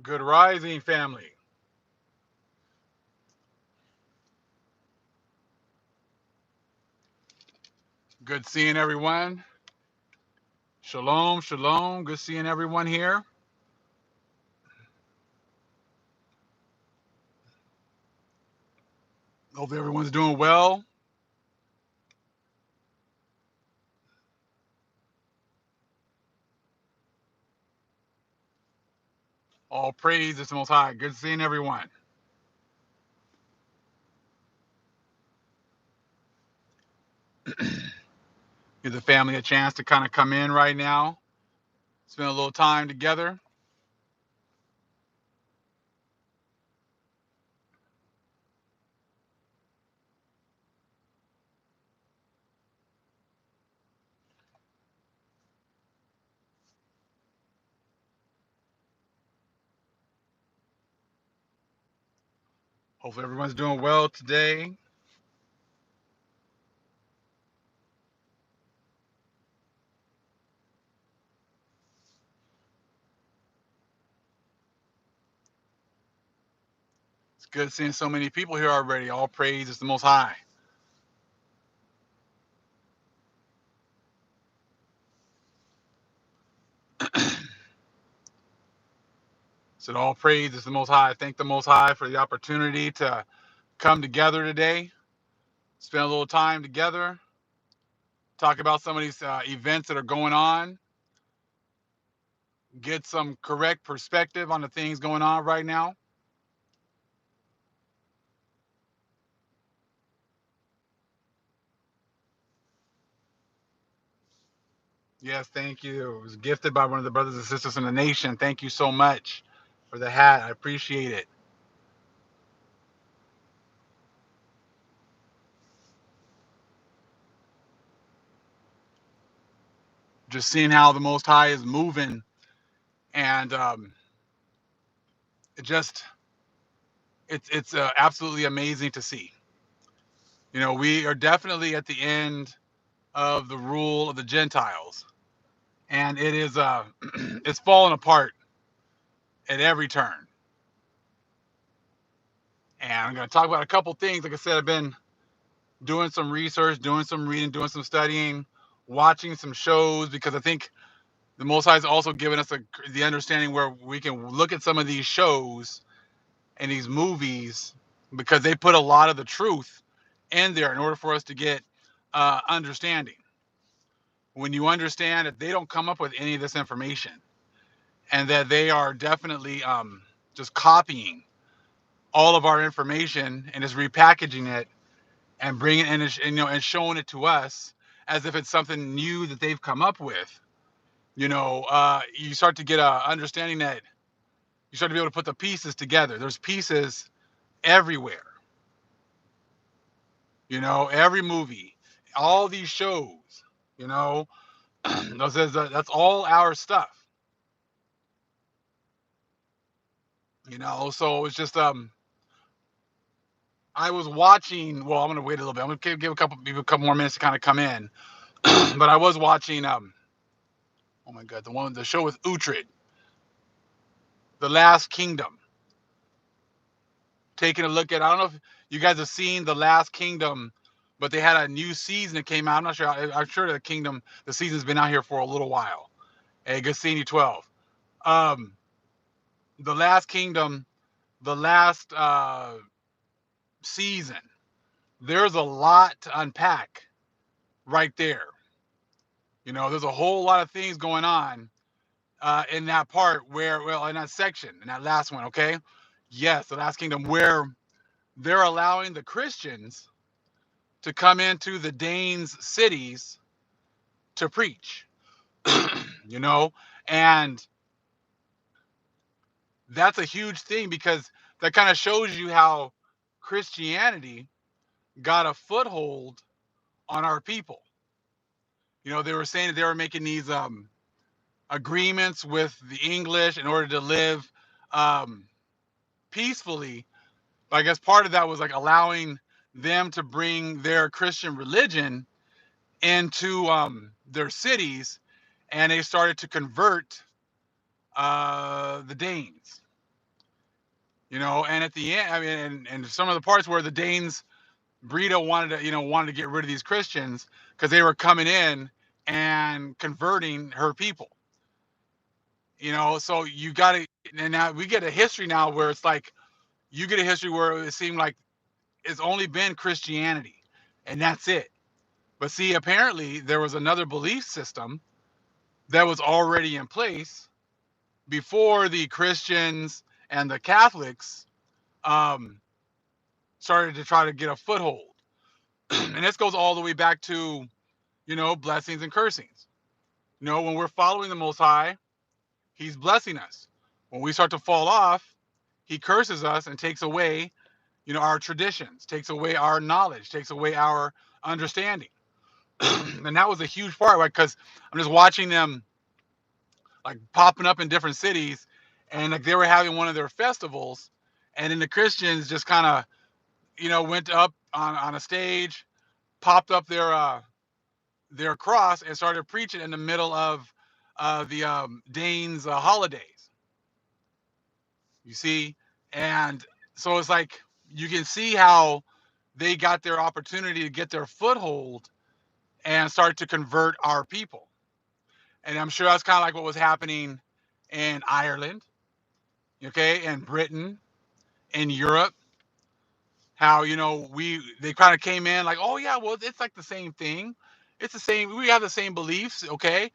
Good rising, family. Good seeing everyone. Shalom, shalom. Good seeing everyone here. Hope everyone's doing well. All praise is the Most High. Good seeing everyone. Give the family a chance to kind of come in right now. Spend a little time together. Hopefully everyone's doing well today. It's good seeing so many people here already. All praise is the Most High. So all praise is the Most High. Thank the Most High for the opportunity to come together today, spend a little time together, talk about some of these events that are going on, get some correct perspective on the things going on right now. Yes, thank you. It was gifted by one of the brothers and sisters in the nation. Thank you so much for the hat. I appreciate it. Just seeing how the Most High is moving, and it just it's absolutely amazing to see. We are definitely at the end of the rule of the Gentiles, and it is it's falling apart at every turn. And I'm going to talk about a couple things. Like I said, I've been doing some research, doing some reading, doing some studying, watching some shows, because I think the Most High has also given us the understanding where we can look at some of these shows and these movies, because they put a lot of the truth in there in order for us to get understanding. When you understand that they don't come up with any of this information, and that they are definitely just copying all of our information and just repackaging it and bringing it in, and showing it to us as if it's something new that they've come up with. You start to get a understanding that you start to be able to put the pieces together. There's pieces everywhere. Every movie, all these shows. You know, that's all our stuff. So it's just I was watching. Well, I'm gonna wait a little bit. I'm gonna give a couple people a couple more minutes to kind of come in. But I was watching. Oh my God, the show with Uhtred, The Last Kingdom. Taking a look at. I don't know if you guys have seen The Last Kingdom, but they had a new season that came out. I'm not sure. I'm sure the season's been out here for a little while. Hey, good seeing you, 12. Um, The Last Kingdom, the last season. There's a lot to unpack right there. There's a whole lot of things going on in that part in that section, in that last one. Okay, yes, the Last Kingdom, where they're allowing the Christians to come into the Danes' cities to preach. you know, and that's a huge thing, because that kind of shows you how Christianity got a foothold on our people. They were saying that they were making these agreements with the English in order to live um, peacefully. But I guess part of that was like allowing them to bring their Christian religion into their cities, and they started to convert the Danes. And at the end, I mean, and some of the parts where the Danes, Brita wanted to get rid of these Christians because they were coming in and converting her people. So you got to, and now we get a history now where it's like you get a history where it seemed like it's only been Christianity, and that's it. But see, apparently there was another belief system that was already in place before the Christians and the Catholics um, started to try to get a foothold. And this goes all the way back to, blessings and cursings. When we're following the Most High, He's blessing us. When we start to fall off, He curses us and takes away, our traditions, takes away our knowledge, takes away our understanding. And that was a huge part, right? Because I'm just watching them like popping up in different cities, and like they were having one of their festivals, and then the Christians just kind of, went up on a stage, popped up their cross, and started preaching in the middle of the Danes' holidays. You see, and so it's like you can see how they got their opportunity to get their foothold and start to convert our people. And I'm sure that's kind of like what was happening in Ireland, okay, and Britain, in Europe. How they kind of came in like, oh yeah, well it's like the same thing. It's the same. We have the same beliefs, okay.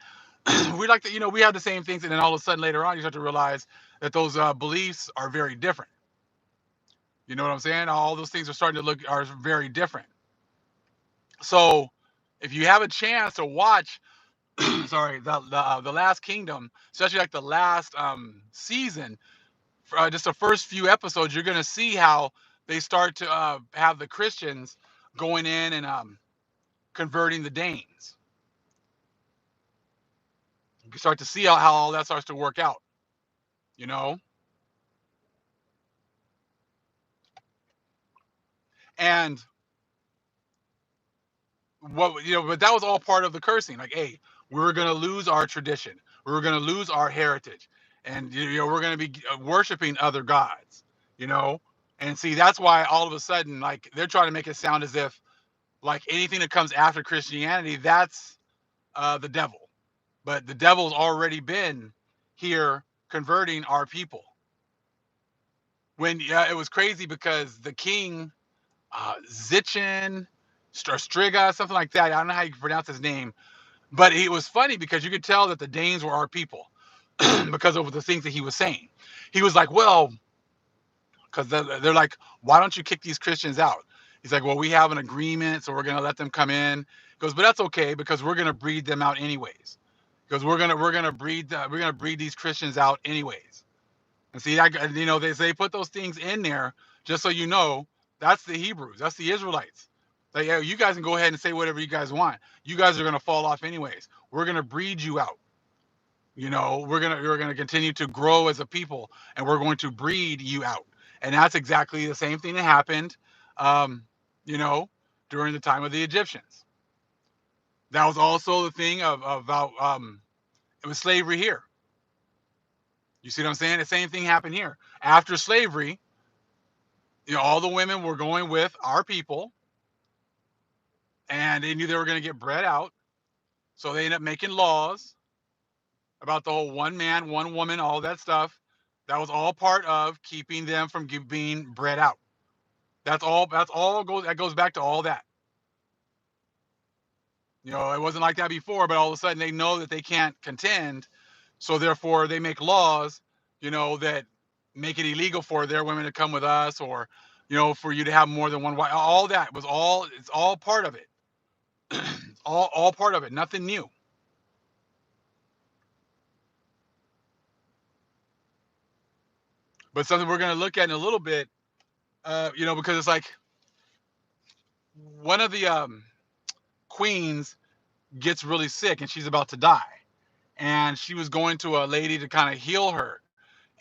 We like to, we have the same things, and then all of a sudden later on, you start to realize that those beliefs are very different. You know what I'm saying? All those things are very different. So, if you have a chance to watch, sorry, the Last Kingdom, especially like the last season, just the first few episodes, you're gonna see how they start to have the Christians going in and converting the Danes. You can start to see how all that starts to work out. You know, and but that was all part of the cursing. Like, hey, we were gonna lose our tradition, we were gonna lose our heritage, and we're gonna be worshiping other gods. You know, and see that's why all of a sudden, like they're trying to make it sound as if like anything that comes after Christianity, that's the devil. But the devil's already been here converting our people. When it was crazy because the king, Zichin, Striga, something like that. I don't know how you pronounce his name, but it was funny because you could tell that the Danes were our people because of the things that he was saying. He was like, well, because they're like, why don't you kick these Christians out? He's like, well, we have an agreement, so we're going to let them come in. He goes, but that's okay because we're going to breed them out anyways. Because we're gonna breed these Christians out anyways. And see, they put those things in there just so that's the Hebrews, that's the Israelites. Like, yeah, you guys can go ahead and say whatever you guys want. You guys are gonna fall off anyways. We're gonna breed you out. We're gonna continue to grow as a people, and we're going to breed you out. And that's exactly the same thing that happened, um, you know, during the time of the Egyptians. That was also the thing about it was slavery here. You see what I'm saying? The same thing happened here. After slavery, all the women were going with our people, and they knew they were going to get bred out. So they ended up making laws about the whole one man, one woman, all that stuff. That was all part of keeping them from being bred out. That goes back to all that. It wasn't like that before, but all of a sudden they know that they can't contend, so therefore they make laws, that make it illegal for their women to come with us, or for you to have more than one wife. All that was it's all part of it. all part of it. Nothing new. But something we're going to look at in a little bit, because it's like one of the queens gets really sick and she's about to die, and she was going to a lady to kind of heal her,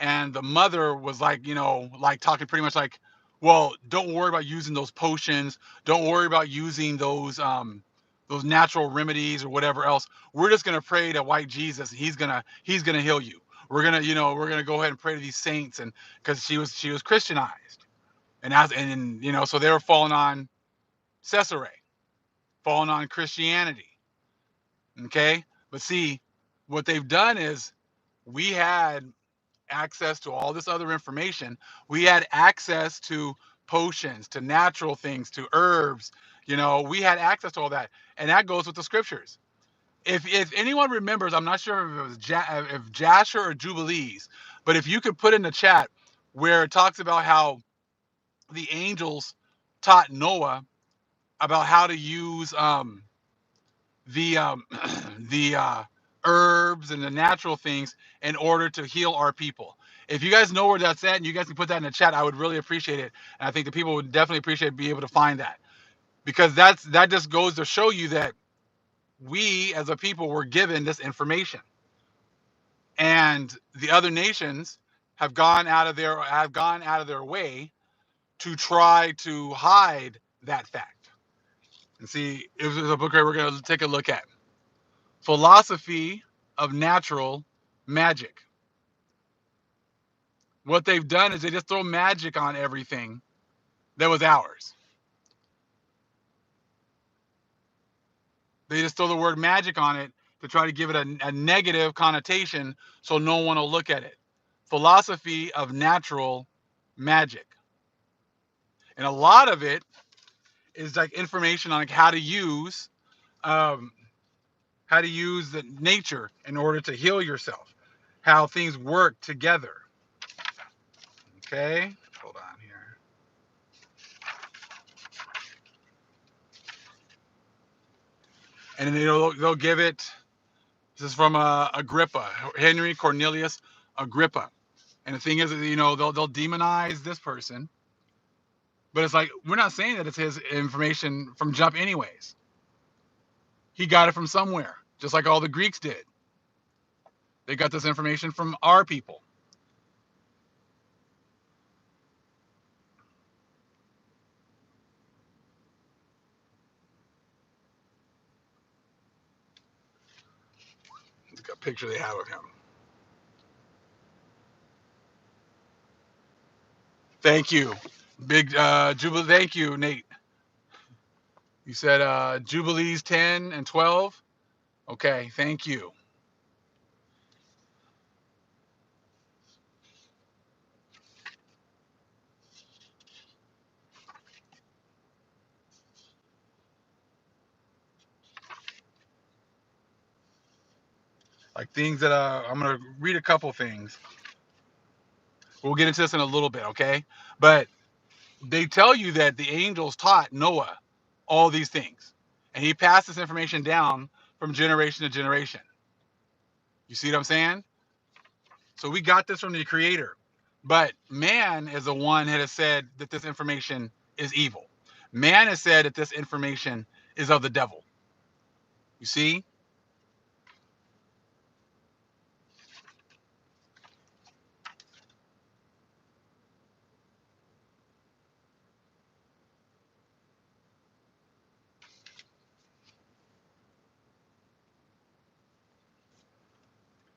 and the mother was like, like talking pretty much like, well, don't worry about using those potions, don't worry about using those natural remedies or whatever else. We're just gonna pray to white Jesus, and he's gonna heal you. we're gonna go ahead and pray to these saints, and because she was Christianized, and so they were falling on Caesarea, falling on Christianity. Okay, but see, what they've done is we had access to all this other information. We had access to potions, to natural things, to herbs. We had access to all that, and that goes with the scriptures. If anyone remembers, I'm not sure if it was if Jasher or Jubilees, but if you could put in the chat where it talks about how the angels taught Noah about how to use the the herbs and the natural things in order to heal our people. If you guys know where that's at and you guys can put that in the chat, I would really appreciate it. And I think the people would definitely appreciate being able to find that, because that just goes to show you that we as a people were given this information, and the other nations have gone out of their way to try to hide that fact. And see, it was a book that we're going to take a look at. Philosophy of Natural Magic. What they've done is they just throw magic on everything that was ours. They just throw the word magic on it to try to give it a negative connotation so no one will look at it. Philosophy of Natural Magic. And a lot of it is like information on like how to use the nature in order to heal yourself, how things work together. Okay, hold on here. And then they'll give it. This is from Agrippa, Henry Cornelius Agrippa. And the thing is, they'll demonize this person, but it's like we're not saying that it's his information from jump, anyways. He got it from somewhere, just like all the Greeks did. They got this information from our people. Look at a picture they have of him. Thank you. Big Jubilee. Thank you, Nate. You said Jubilees 10 and 12. Okay, thank you. Like things that I'm gonna read a couple things. We'll get into this in a little bit, okay? But they tell you that the angels taught Noah all these things, and he passed this information down from generation to generation. You see what I'm saying? So we got this from the Creator, but man is the one that has said that this information is evil. Man has said that this information is of the devil. You see?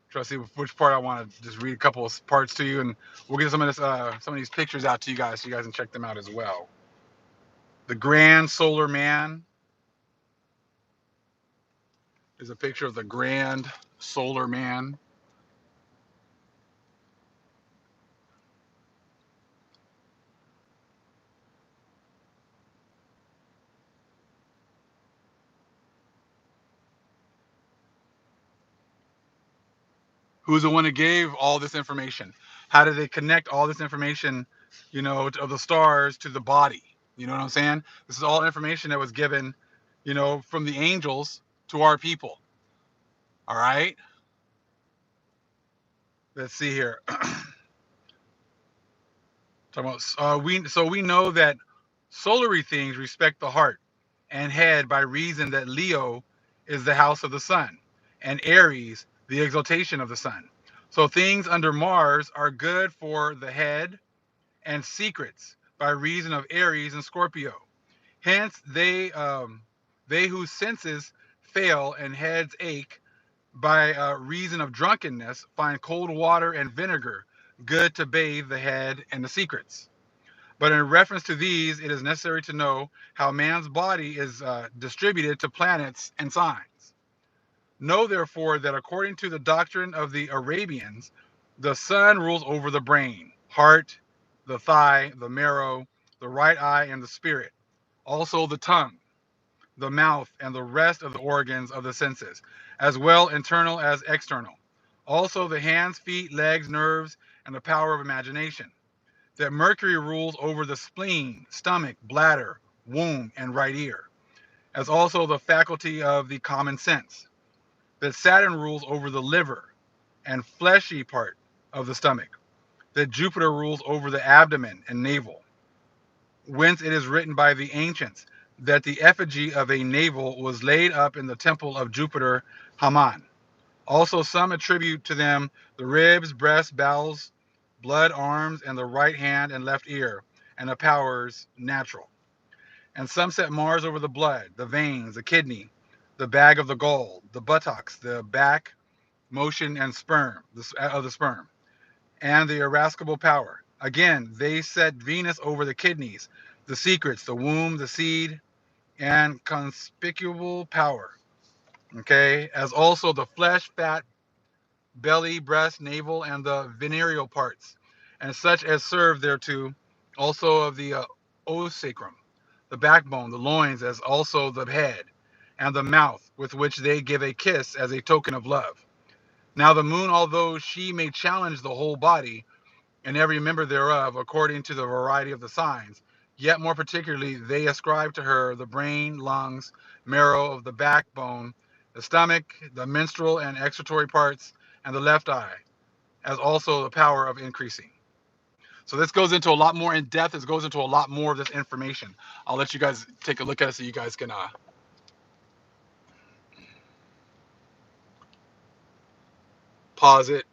Try to see which part I want to just read a couple of parts to you, and we'll get some of these pictures out to you guys so you guys can check them out as well. The Grand Solar Man is a picture of the Grand Solar Man. Who's the one that gave all this information? How did they connect all this information, of the stars to the body? You know what I'm saying? This is all information that was given, from the angels to our people. All right. Let's see here. We know that solary things respect the heart and head by reason that Leo is the house of the sun, and Aries the exaltation of the sun. So things under Mars are good for the head and secrets by reason of Aries and Scorpio. Hence they whose senses fail and heads ache by reason of drunkenness, find cold water and vinegar good to bathe the head and the secrets. But in reference to these, it is necessary to know how man's body is distributed to planets and signs. Know therefore that according to the doctrine of the Arabians, the sun rules over the brain, heart, the thigh, the marrow, the right eye, and the spirit, also the tongue, the mouth, and the rest of the organs of the senses, as well internal as external. Also the hands, feet, legs, nerves, and the power of imagination. That Mercury rules over the spleen, stomach, bladder, womb, and right ear, as also the faculty of the common sense. That Saturn rules over the liver and fleshy part of the stomach. That Jupiter rules over the abdomen and navel. Whence it is written by the ancients that the effigy of a navel was laid up in the temple of Jupiter Haman. Also, some attribute to them the ribs, breast, bowels, blood, arms, and the right hand and left ear, and the powers natural. And some set Mars over the blood, the veins, the kidney, the bag of the gall, the buttocks, the back, motion, and sperm of the sperm, and the irascible power. Again, they set Venus over the kidneys, the secrets, the womb, the seed, and conspicuable power. Okay, as also the flesh, fat, belly, breast, navel, and the venereal parts, and such as serve thereto, also of the osacrum, the backbone, the loins, as also the head, and the mouth, with which they give a kiss as a token of love. Now the moon, although she may challenge the whole body, and every member thereof, according to the variety of the signs, yet more particularly they ascribe to her the brain, lungs, marrow of the backbone, the stomach, the menstrual and excretory parts, and the left eye, as also the power of increasing. So this goes into a lot more in depth. This goes into a lot more of this information. I'll let you guys take a look at it so you guys can pause it,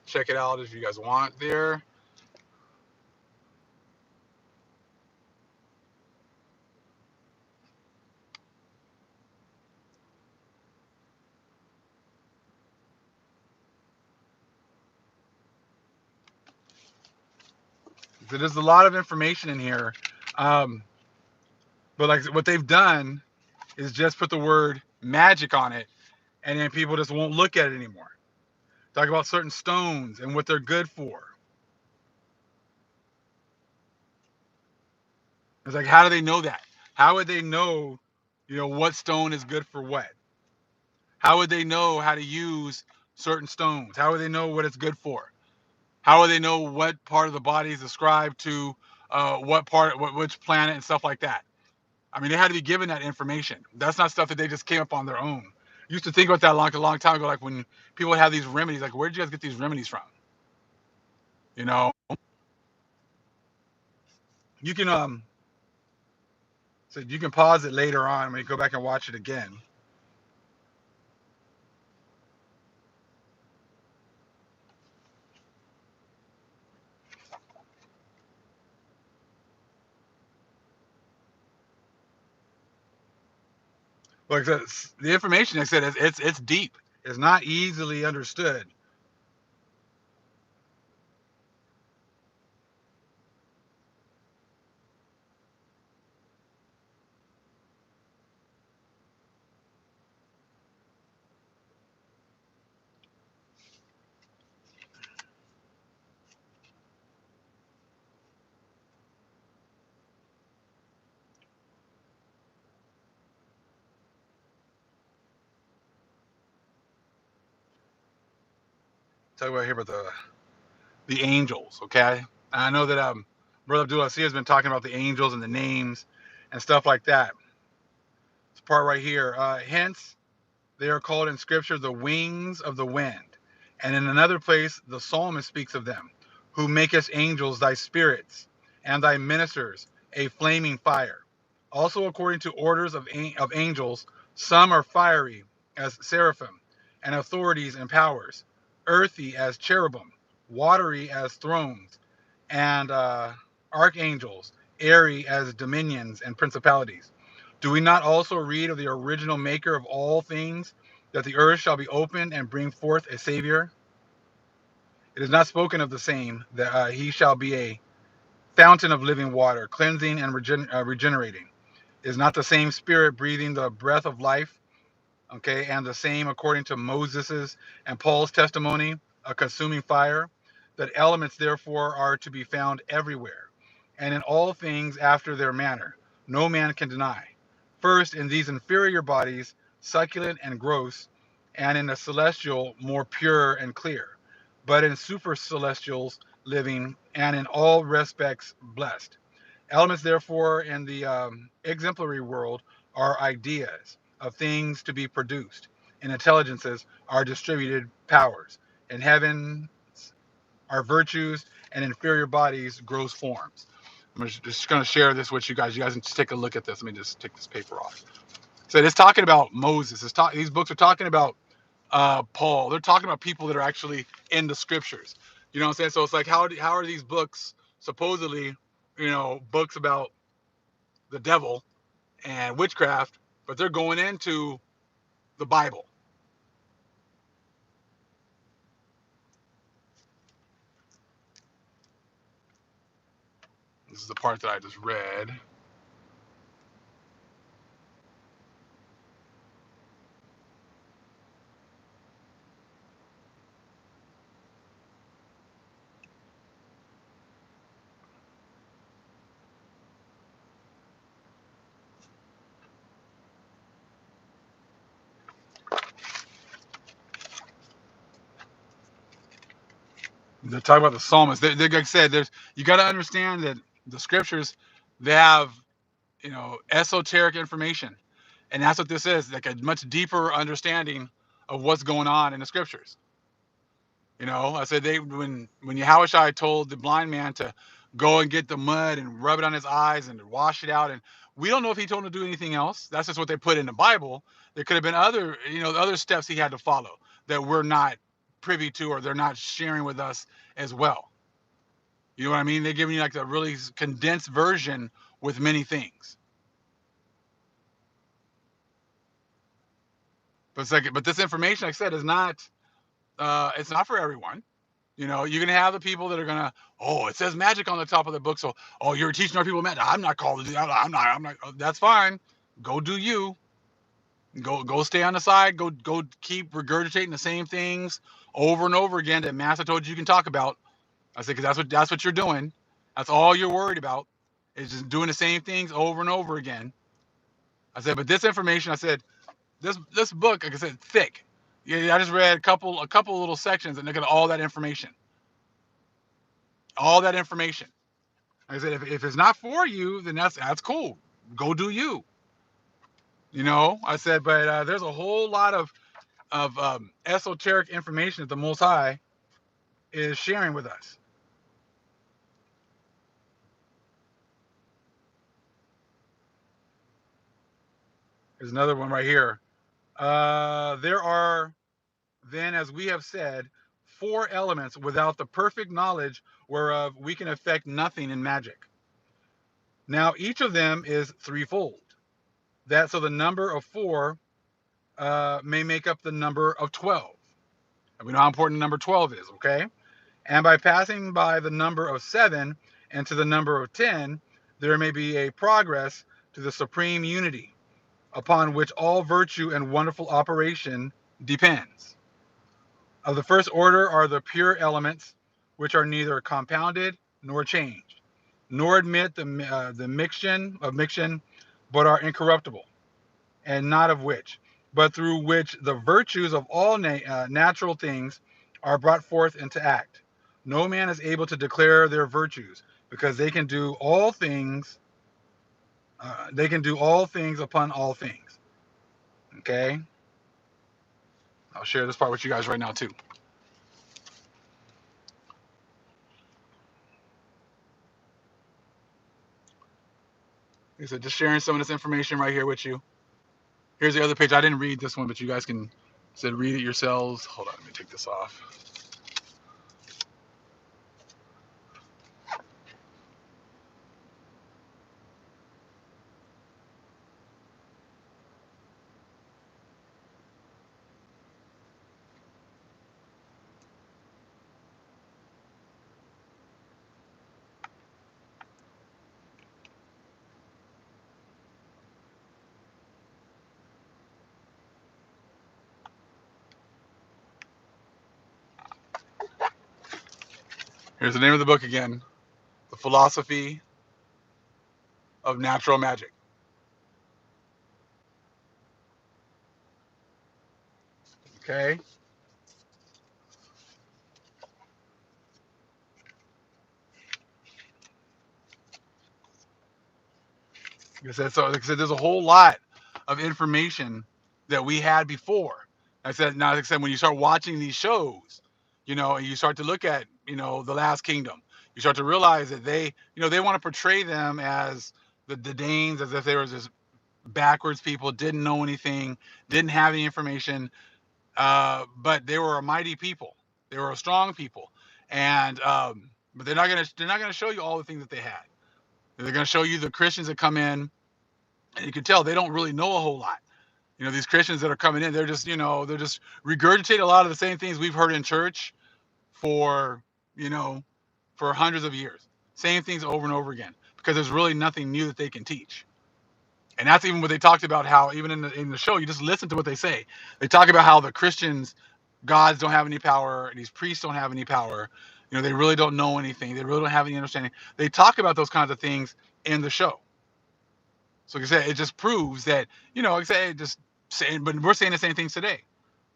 check it out if you guys want there. So there's a lot of information in here. Um, but like what they've done is just put the word magic on it, and then people just won't look at it anymore. Talk about certain stones and what they're good for. It's like, how do they know that? How would they know, what stone is good for what? How would they know how to use certain stones? How would they know what it's good for? How would they know what part of the body is ascribed to which planet and stuff like that? I mean, they had to be given that information. That's not stuff that they just came up on their own. Used to think about that a long time ago, like when people have these remedies, like where did you guys get these remedies from? You know, you can so you can pause it later on when you go back and watch it again. Like the information I said, it's deep. It's not easily understood. Talk about here about the angels, okay? And I know that Brother Abdul Asir has been talking about the angels and the names and stuff like that. This part right here. Hence, they are called in Scripture the wings of the wind. And in another place, the psalmist speaks of them, who makest angels thy spirits, and thy ministers a flaming fire. Also, according to orders of angels, some are fiery as seraphim, and authorities and powers, earthy as cherubim, watery as thrones, and archangels, airy as dominions and principalities. Do we not also read of the original maker of all things, that the earth shall be opened and bring forth a Savior. It is not spoken of the same, that he shall be a fountain of living water, cleansing and regenerating. It is not the same Spirit breathing the breath of life, okay, and the same according to Moses's and Paul's testimony, a consuming fire, that elements therefore are to be found everywhere, and in all things after their manner. No man can deny. First, in these inferior bodies, succulent and gross, and in the celestial, more pure and clear, but in super celestials living, and in all respects blessed. Elements, therefore, in the exemplary world are ideas of things to be produced, and intelligences are distributed powers. In heaven are virtues, and inferior bodies gross forms. I'm just going to share this with you guys. You guys can just take a look at this. Let me just take this paper off. So it's talking about Moses. These books are talking about Paul. They're talking about people that are actually in the scriptures. You know what I'm saying? So it's like, how are these books supposedly, books about the devil and witchcraft, but they're going into the Bible. This is the part that I just read. They're talking about the psalmist. Like I said, you got to understand that the scriptures, they have, esoteric information, and that's what this is, like a much deeper understanding of what's going on in the scriptures. I said when Yahushua told the blind man to go and get the mud and rub it on his eyes and wash it out, and we don't know if he told him to do anything else. That's just what they put in the Bible. There could have been other steps he had to follow that we're not privy to, or they're not sharing with us as well. You know what I mean? They're giving you like a really condensed version with many things. But this information, like I said, is not. It's not for everyone. You're gonna have the people that are gonna, oh, it says magic on the top of the book, so oh, you're teaching our people magic. I'm not called to do that. I'm not. That's fine. Go do you. Go stay on the side. Go keep regurgitating the same things over and over again that Master told you can talk about. I said, because that's what you're doing. That's all you're worried about, is just doing the same things over and over again. I said, but this information, I said, this book, like I said, thick. Yeah, I just read a couple little sections and look at all that information. All that information. Like I said, if it's not for you, then that's cool. Go do you. I said, but there's a whole lot of esoteric information that the Most High is sharing with us. There's another one right here. There are then, as we have said, 4 elements without the perfect knowledge whereof we can effect nothing in magic. Now, each of them is threefold. That so the number of 4 may make up the number of 12. And we know how important the number 12 is, okay? And by passing by the number of 7 and to the number of 10, there may be a progress to the supreme unity, upon which all virtue and wonderful operation depends. Of the first order are the pure elements, which are neither compounded nor changed, nor admit the mixtion, but are incorruptible, and not of which, but through which the virtues of all natural things are brought forth into act. No man is able to declare their virtues, because they can do all things. They can do all things upon all things. Okay, I'll share this part with you guys right now too. Like I said, just sharing some of this information right here with you. Here's the other page. I didn't read this one, but you guys can read it yourselves. Hold on, let me take this off. Here's the name of the book again: The Philosophy of Natural Magic. Okay. Like I said, so like I said, there's a whole lot of information that we had before. I said, now, like I said, when you start watching these shows, and you start to look at, the Last Kingdom, you start to realize that they want to portray them as the Danes, as if they were just backwards people, didn't know anything, didn't have any information, but they were a mighty people. They were a strong people, and but they're not gonna show you all the things that they had. They're gonna show you the Christians that come in, and you can tell they don't really know a whole lot. These Christians that are coming in, they're just regurgitating a lot of the same things we've heard in church for, you know, for hundreds of years. Same things over and over again because there's really nothing new that they can teach. And that's even what they talked about, how even in the show, you just listen to what they say. They talk about how the Christians gods don't have any power, and these priests don't have any power. They really don't know anything. They really don't have any understanding. They talk about those kinds of things in the show. So like I said, it just proves that, like I said, just saying, but we're saying the same things today.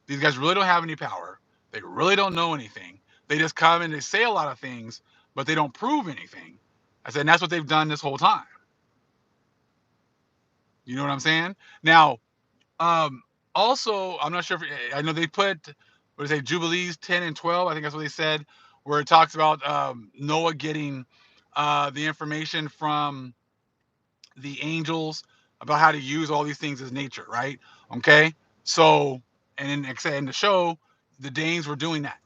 These guys really don't have any power. They really don't know anything. They just come and they say a lot of things, but they don't prove anything. I said, and that's what they've done this whole time. You know what I'm saying? Now, um, also, I'm not sure if I know they put, what is it, Jubilees 10 and 12. I think that's what they said, where it talks about Noah getting the information from the angels about how to use all these things as nature, right? Okay. So, and in the show, the Danes were doing that.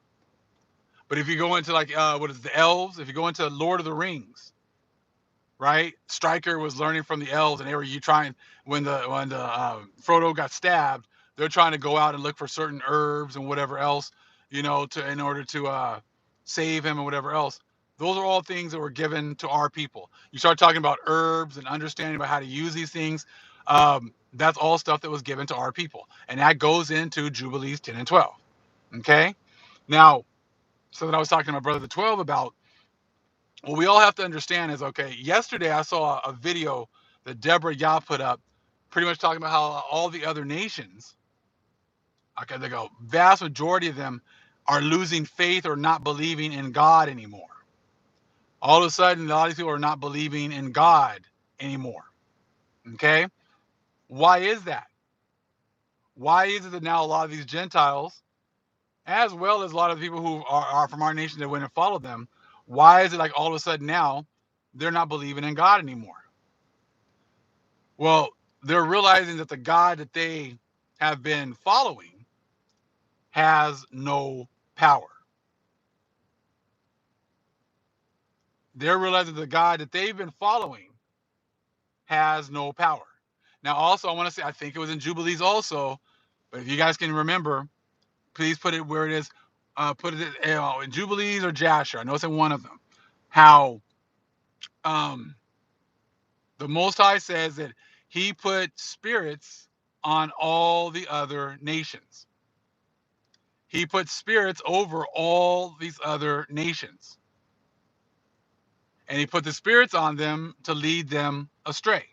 But if you go into like what is it, the elves, if you go into Lord of the Rings, right? Stryker was learning from the elves, and they were you trying when the Frodo got stabbed, they're trying to go out and look for certain herbs and whatever else, to in order to save him and whatever else. Those are all things that were given to our people. You start talking about herbs and understanding about how to use these things. That's all stuff that was given to our people, and that goes into Jubilees 10 and 12. Okay, now, so that I was talking to my brother the 12 about, what we all have to understand is, okay, yesterday I saw a video that Deborah Yah put up, pretty much talking about how all the other nations, okay, they go, vast majority of them are losing faith or not believing in God anymore. All of a sudden, a lot of these people are not believing in God anymore. Okay? Why is that? Why is it that now a lot of these Gentiles, as well as a lot of the people who are from our nation that went and followed them, why is it like all of a sudden now they're not believing in God anymore? Well, they're realizing that the God that they have been following has no power. They're realizing the God that they've been following has no power. Now, also, I want to say, I think it was in Jubilees also, but if you guys can remember, please put it where it is. Put it in Jubilees or Jasher. I know it's in one of them. How um, the Most High says that He put spirits on all the other nations. He put spirits over all these other nations. And he put the spirits on them to lead them astray.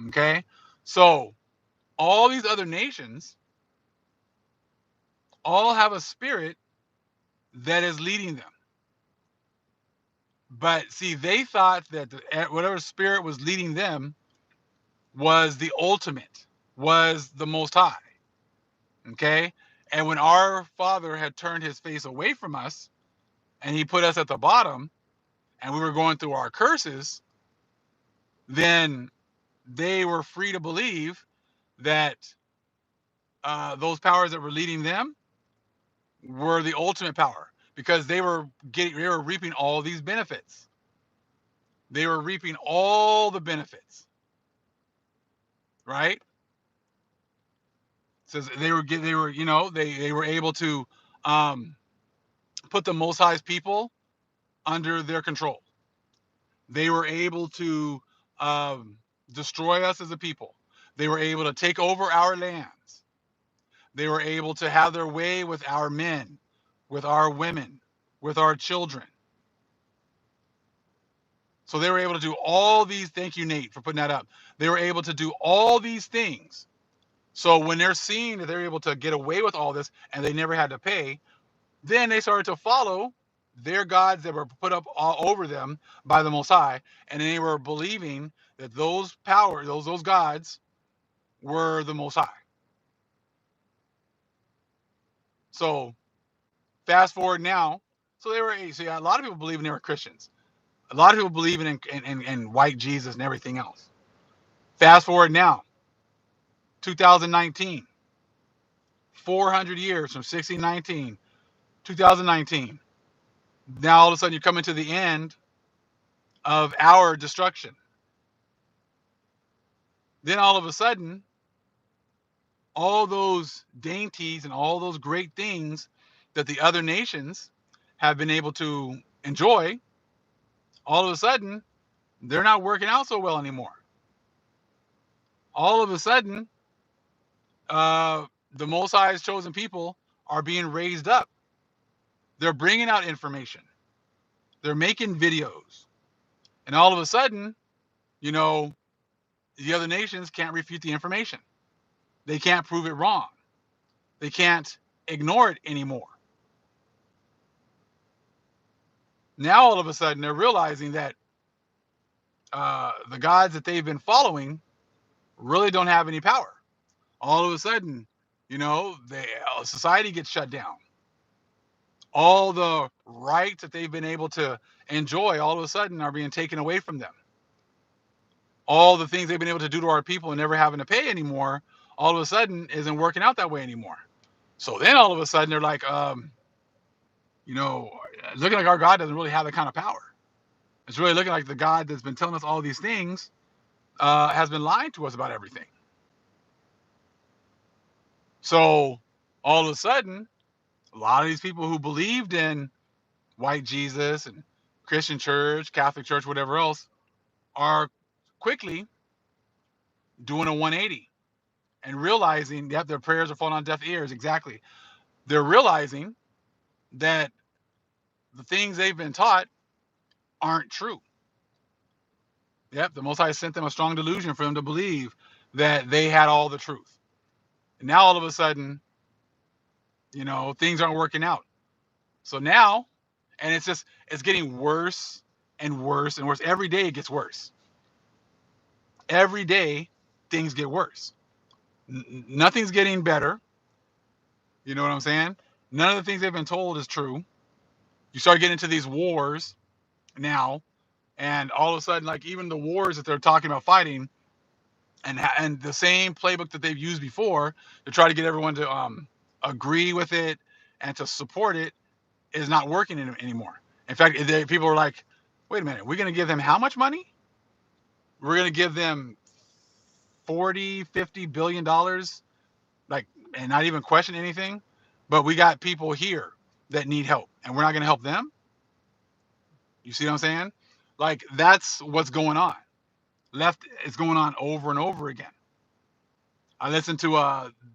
Okay? So, all these other nations all have a spirit that is leading them. But see, they thought that whatever spirit was leading them was the ultimate, was the Most High. Okay? And when our Father had turned his face away from us and he put us at the bottom and we were going through our curses, then they were free to believe that those powers that were leading them were the ultimate power because they were reaping all these benefits. They were reaping all the benefits, right? So they were able to um, put the Most High's people under their control. They were able to destroy us as a people. They were able to take over our lands. They were able to have their way with our men, with our women. with our children. So they were able to do all these. Thank you, Nate, for putting that up. They were able to do all these things. So when they're seeing that they're able to get away with all this and they never had to pay, then they started to follow their gods that were put up all over them by the Most High, and they were believing that those powers, those gods, were the Most High. So fast forward now, so they were. So yeah, a lot of people believing they were Christians. A lot of people believing in white Jesus and everything else. Fast forward now, 2019, 400 years from 1619, 2019. Now all of a sudden you're coming to the end of our destruction. Then all of a sudden, all those dainties and all those great things that the other nations have been able to enjoy, all of a sudden, they're not working out so well anymore. All of a sudden, the Most High's chosen people are being raised up. They're bringing out information. They're making videos. And all of a sudden, you know, the other nations can't refute the information. They can't prove it wrong. They can't ignore it anymore. Now, all of a sudden, they're realizing that the gods that they've been following really don't have any power. All of a sudden, society gets shut down. All the rights that they've been able to enjoy all of a sudden are being taken away from them. All the things they've been able to do to our people and never having to pay anymore, all of a sudden isn't working out that way anymore. So then all of a sudden they're like, looking like our God doesn't really have that kind of power. It's really looking like the God that's been telling us all these things has been lying to us about everything. So all of a sudden, a lot of these people who believed in white Jesus and Christian church, Catholic church, whatever else, are quickly doing a 180 and realizing that their prayers are falling on deaf ears. Exactly. They're realizing that the things they've been taught aren't true. Yep, the Most High sent them a strong delusion for them to believe that they had all the truth. And now all of a sudden, things aren't working out. So now, and it's getting worse and worse and worse. Every day it gets worse. Every day things get worse. Nothing's getting better. You know what I'm saying? None of the things they've been told is true. You start getting into these wars now, and all of a sudden, like even the wars that they're talking about fighting, and the same playbook that they've used before to try to get everyone to agree with it and to support it is not working anymore. In fact, people are like, wait a minute, we're going to give them how much money? We're going to give them 40, 50 billion dollars, like, and not even question anything. But we got people here that need help, and we're not going to help them. You see what I'm saying? Like, that's what's going on. Left is going on over and over again. I listened to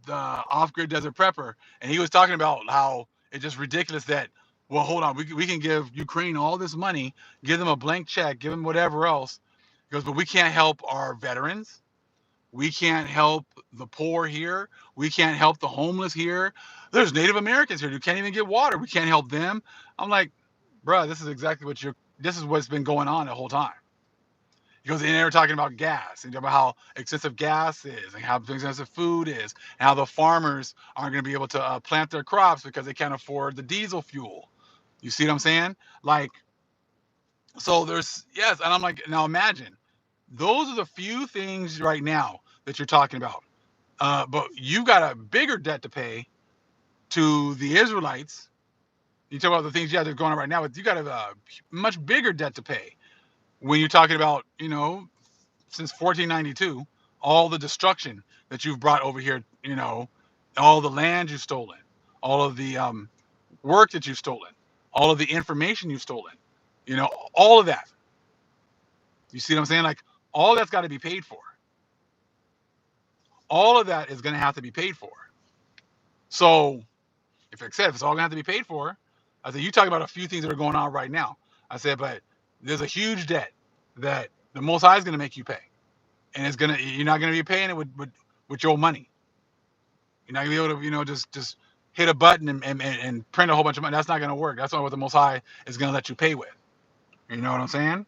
the off-grid desert prepper, and he was talking about how it's just ridiculous that, well, hold on, we can give Ukraine all this money, give them a blank check, give them whatever else. He goes, but we can't help our veterans. We can't help the poor here. We can't help the homeless here. There's Native Americans here who can't even get water. We can't help them. I'm like, bruh, this is exactly this is what's been going on the whole time. He goes, and they were talking about gas and about how expensive gas is and how expensive food is and how the farmers aren't going to be able to plant their crops because they can't afford the diesel fuel. You see what I'm saying? Like, so yes. And I'm like, now imagine, those are the few things right now that you're talking about. But you've got a bigger debt to pay to the Israelites. You talk about the things, they're going on right now, but you got a much bigger debt to pay when you're talking about, since 1492, all the destruction that you've brought over here, all the land you've stolen, all of the work that you've stolen, all of the information you've stolen, all of that. You see what I'm saying? Like, all that's got to be paid for. All of that is going to have to be paid for. So, if it's all going to have to be paid for, I said, you talk about a few things that are going on right now. I said, but there's a huge debt that the Most High is going to make you pay, and you're not going to be paying it with your money. You're not going to be able to, just hit a button and print a whole bunch of money. That's not going to work. That's not what the Most High is going to let you pay with. You know what I'm saying?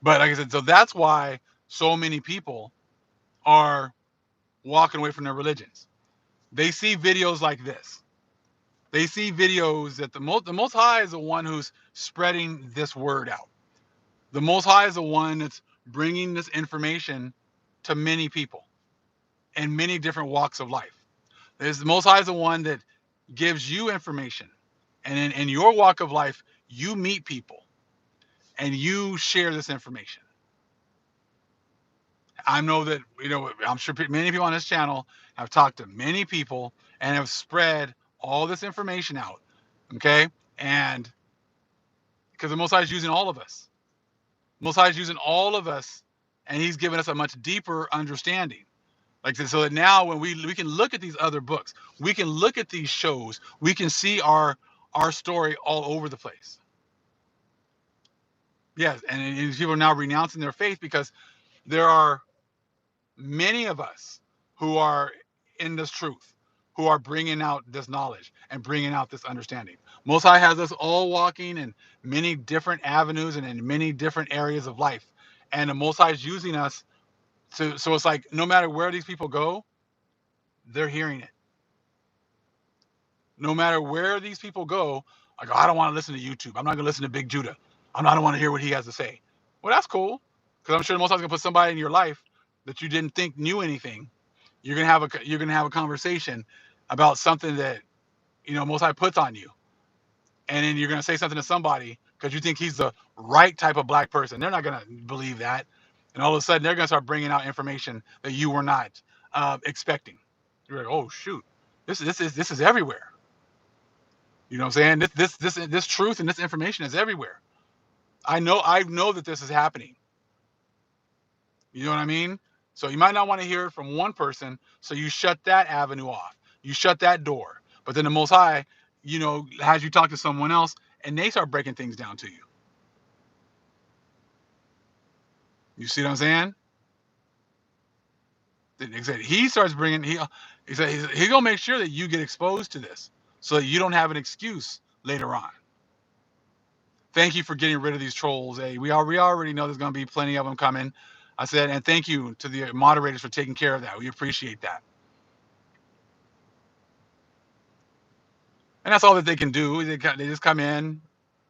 But like I said, so that's why so many people are walking away from their religions. They see videos like this. They see videos that the Most High is the one who's spreading this word out. The Most High is the one that's bringing this information to many people in many different walks of life. The Most High is the one that gives you information, and in your walk of life, you meet people and you share this information. I know that, I'm sure many people on this channel have talked to many people and have spread all this information out. Okay. And because the Most High is using all of us, Most High is using all of us, and He's given us a much deeper understanding. Like, so that now when we can look at these other books, we can look at these shows, we can see our story all over the place. Yes. And people are now renouncing their faith because there are many of us who are in this truth, who are bringing out this knowledge and bringing out this understanding. Most High has us all walking in many different avenues and in many different areas of life, and the Most High is using us to. So it's like no matter where these people go, they're hearing it. No matter where these people go, like, oh, I don't want to listen to YouTube. I'm not going to listen to Big Judah. I don't want to hear what he has to say. Well, that's cool, because I'm sure the Most High is going to put somebody in your life that you didn't think knew anything. You're gonna have a conversation about something that Most High puts on you, and then you're gonna say something to somebody because you think he's the right type of black person. They're not gonna believe that, and all of a sudden they're gonna start bringing out information that you were not expecting. You're like, oh shoot, this is everywhere. You know what I'm saying? This truth and this information is everywhere. I know that this is happening. You know what I mean? So you might not want to hear it from one person, so you shut that avenue off. You shut that door. But then the Most High, has you talk to someone else, and they start breaking things down to you. You see what I'm saying? He starts bringing. He said he's gonna make sure that you get exposed to this, so that you don't have an excuse later on. Thank you for getting rid of these trolls. Hey, we already know there's gonna be plenty of them coming. I said, and thank you to the moderators for taking care of that. We appreciate that. And that's all that they can do. They just come in,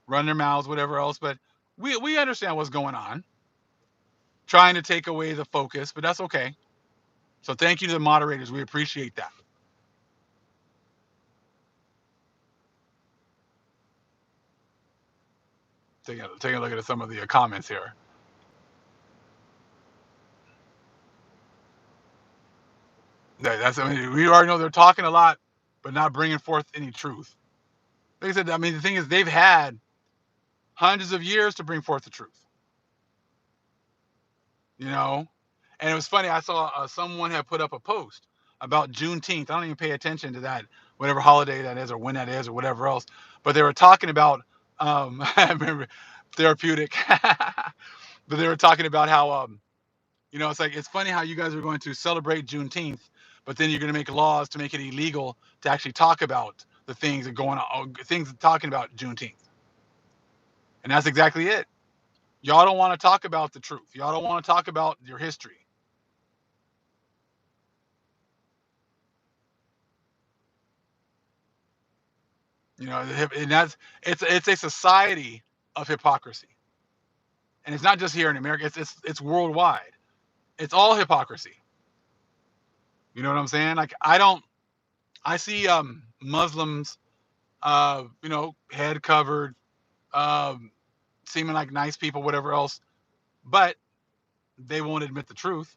run their mouths, whatever else. But we understand what's going on, trying to take away the focus, but that's okay. So thank you to the moderators. We appreciate that. Taking a look at some of the comments here. We already know they're talking a lot, but not bringing forth any truth. Like I said, the thing is, they've had hundreds of years to bring forth the truth. And it was funny. I saw someone had put up a post about Juneteenth. I don't even pay attention to that, whatever holiday that is, or when that is, or whatever else. But they were talking about, I remember, therapeutic. But they were talking about how, it's funny how you guys are going to celebrate Juneteenth, but then you're going to make laws to make it illegal to actually talk about the things that are going on, things talking about Juneteenth. And that's exactly it. Y'all don't want to talk about the truth. Y'all don't want to talk about your history. And it's a society of hypocrisy, and it's not just here in America. It's worldwide. It's all hypocrisy. You know what I'm saying? Like, I see Muslims, head covered, um, seeming like nice people, whatever else, but they won't admit the truth.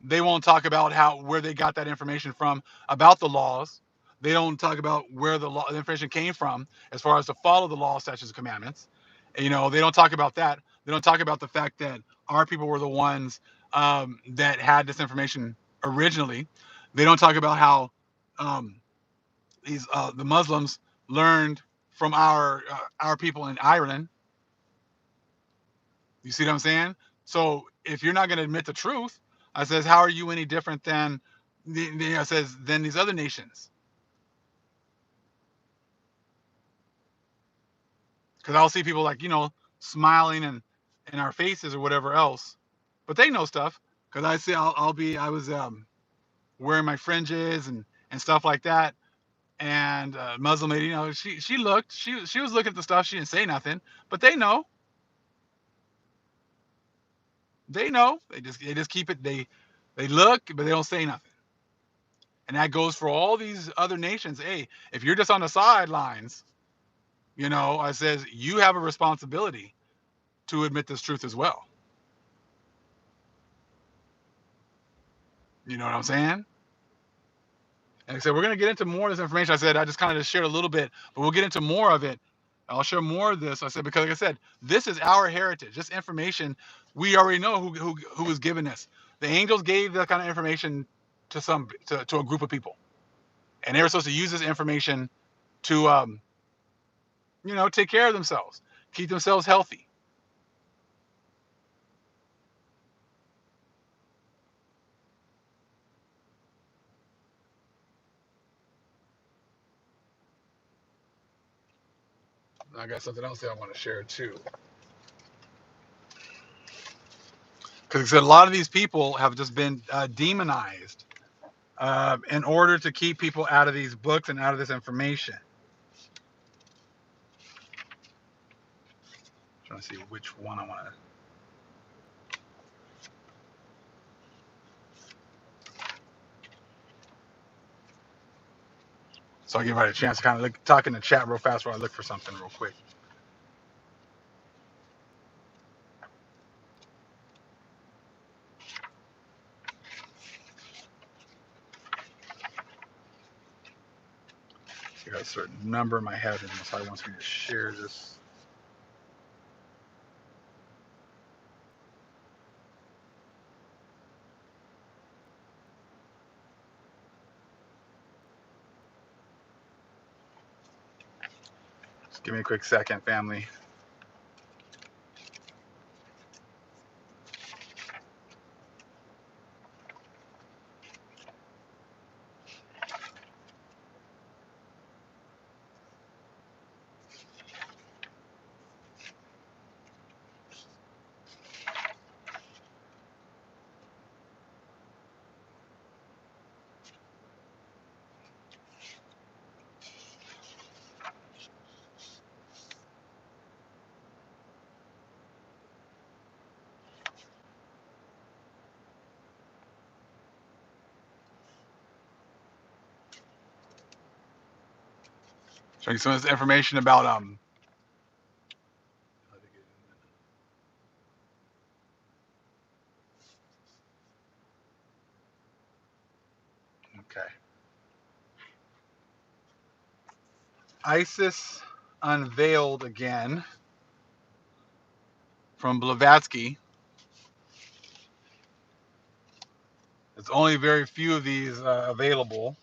They won't talk about where they got that information from about the laws. They don't talk about where the information came from as far as to follow the law, statutes, and commandments. They don't talk about that. They don't talk about the fact that our people were the ones that had this information originally. They don't talk about how um, the Muslims learned from our people in Ireland. You see what I'm saying? So if you're not going to admit the truth, I says, how are you any different than I says than these other nations? Because I'll see people like smiling and in our faces or whatever else, but they know stuff. Because I see I was wearing my fringes and stuff like that, and Muslim lady, she looked, she was looking at the stuff. She didn't say nothing, but they know. They know. They just keep it. They look, but they don't say nothing. And that goes for all these other nations. Hey, if you're just on the sidelines, I says you have a responsibility to admit this truth as well. You know what I'm saying? And I said we're gonna get into more of this information. I said I just kind of just shared a little bit, but we'll get into more of it. I'll share more of this. I said because like I said, this is our heritage. This information we already know who was given this. The angels gave that kind of information to a group of people, and they were supposed to use this information to take care of themselves, keep themselves healthy. I got something else that I want to share too. Because a lot of these people have just been demonized in order to keep people out of these books and out of this information. I'm trying to see which one I want to. So I'll give everybody a chance to kind of talk in the chat real fast while I look for something real quick. So I got a certain number in my head, and so I want me to share this. Just give me a quick second, family. Show you some of this information about Okay. ISIS unveiled again from Blavatsky. There's only very few of these available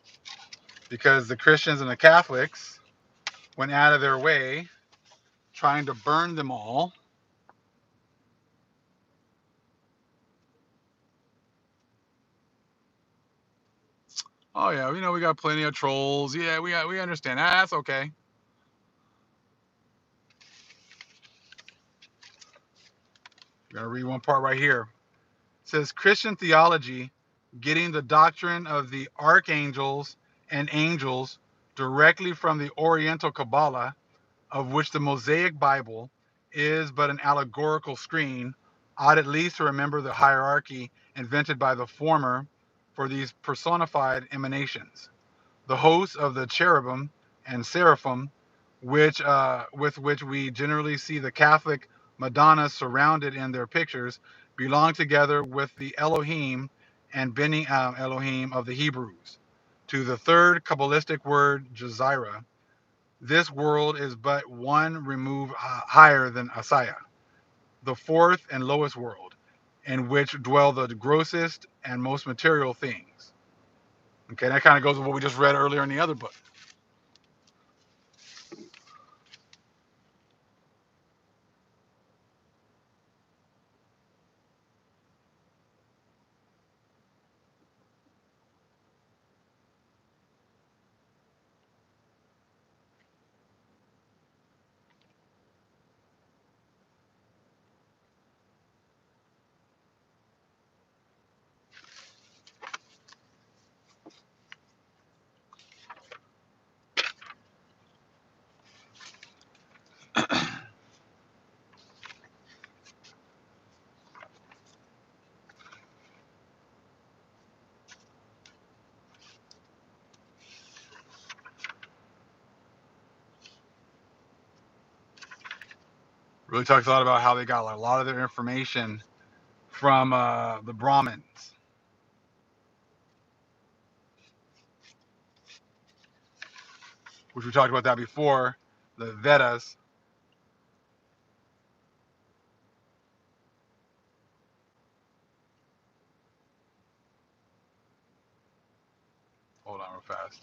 because the Christians and the Catholics went out of their way trying to burn them all. Oh yeah, we got plenty of trolls. Yeah, we understand. That's okay. I'm gonna read one part right here. It says Christian theology getting the doctrine of the archangels and angels directly from the Oriental Kabbalah, of which the Mosaic Bible is but an allegorical screen, ought at least to remember the hierarchy invented by the former for these personified emanations. The hosts of the cherubim and seraphim, with which we generally see the Catholic Madonnas surrounded in their pictures, belong together with the Elohim and Beni Elohim of the Hebrews. To the third Kabbalistic word, Jezira, this world is but one remove higher than Asaya, the fourth and lowest world, in which dwell the grossest and most material things. Okay, that kind of goes with what we just read earlier in the other book. Really talks a lot about how they got a lot of their information from the Brahmins, which we talked about that before. The Vedas. Hold on real fast.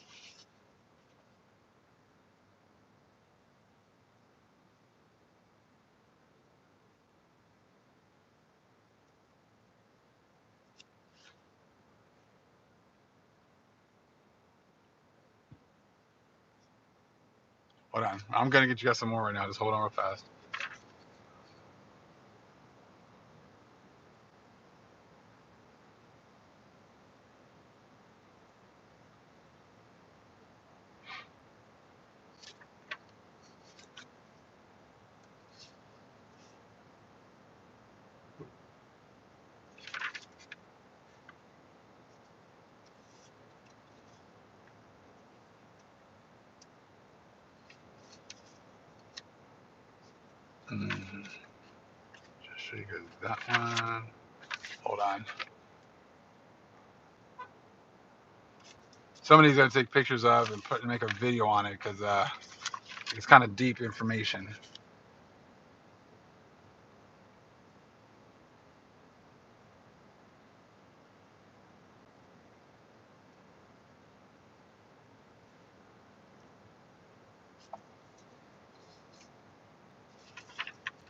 Hold on. I'm gonna get you guys some more right now. Just hold on real fast. Just show you guys that one. Hold on. Somebody's gonna take pictures of and make a video on it because it's kind of deep information.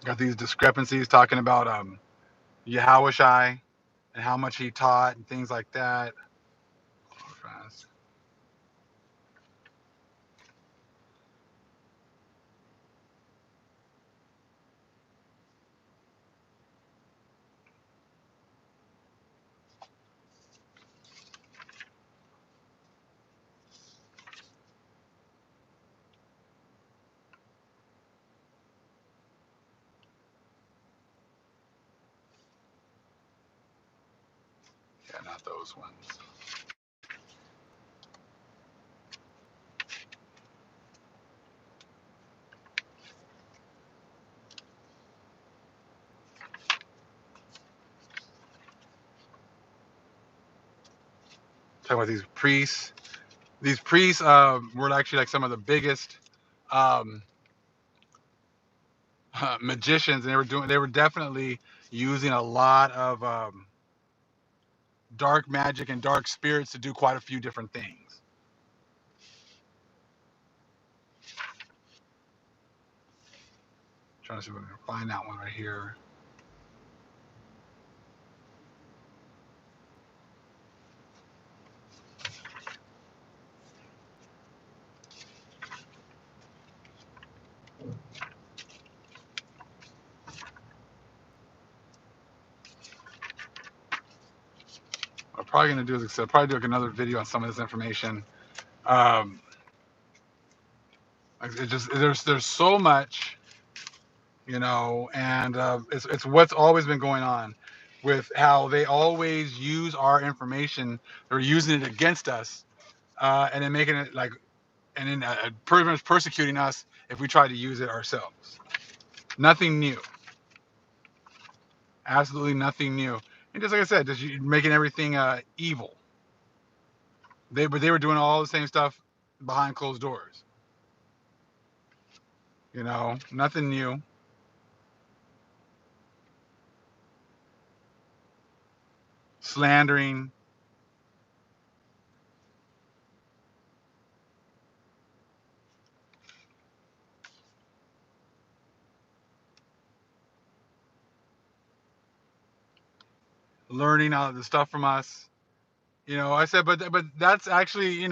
Got these discrepancies talking about Yahushai and how much he taught and things like that. Fast. Yeah, not those ones. Talking about these priests. These priests were actually like some of the biggest um, magicians, and they were definitely using a lot of dark magic and dark spirits to do quite a few different things. Trying to see if we can find that one right here. What I'm probably gonna do is probably do like another video on some of this information. Um, it just there's so much, and it's what's always been going on with how they always use our information. They're using it against us, and then making it like, and then pretty much persecuting us if we try to use it ourselves. Nothing new. Absolutely nothing new. And just like I said, just making everything evil. They were doing all the same stuff behind closed doors. Nothing new. Slandering. learning the stuff from us. I said, but that's actually,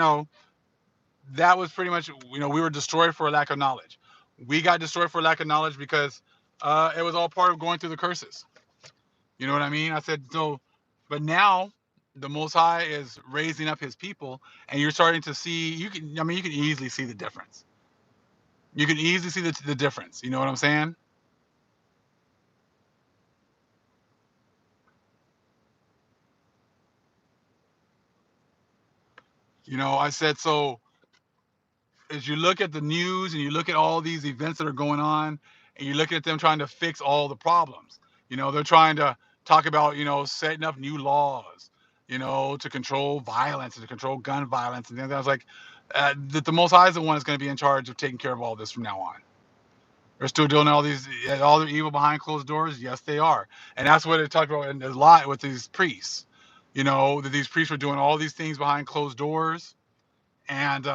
that was pretty much, we were destroyed for a lack of knowledge. We got destroyed for lack of knowledge because it was all part of going through the curses. You know what I mean? I said, so, but now the Most High is raising up his people, and you're starting to see, you can easily see the difference. You can easily see the difference. You know what I'm saying? I said, so as you look at the news and you look at all these events that are going on, and you look at them trying to fix all the problems, they're trying to talk about, setting up new laws, to control violence and to control gun violence and things. I was like, that the Most High is the one that's going to be in charge of taking care of all this from now on. They're still doing all the evil behind closed doors. Yes, they are, and that's what it talked about in a lot with these priests. That these priests were doing all these things behind closed doors, and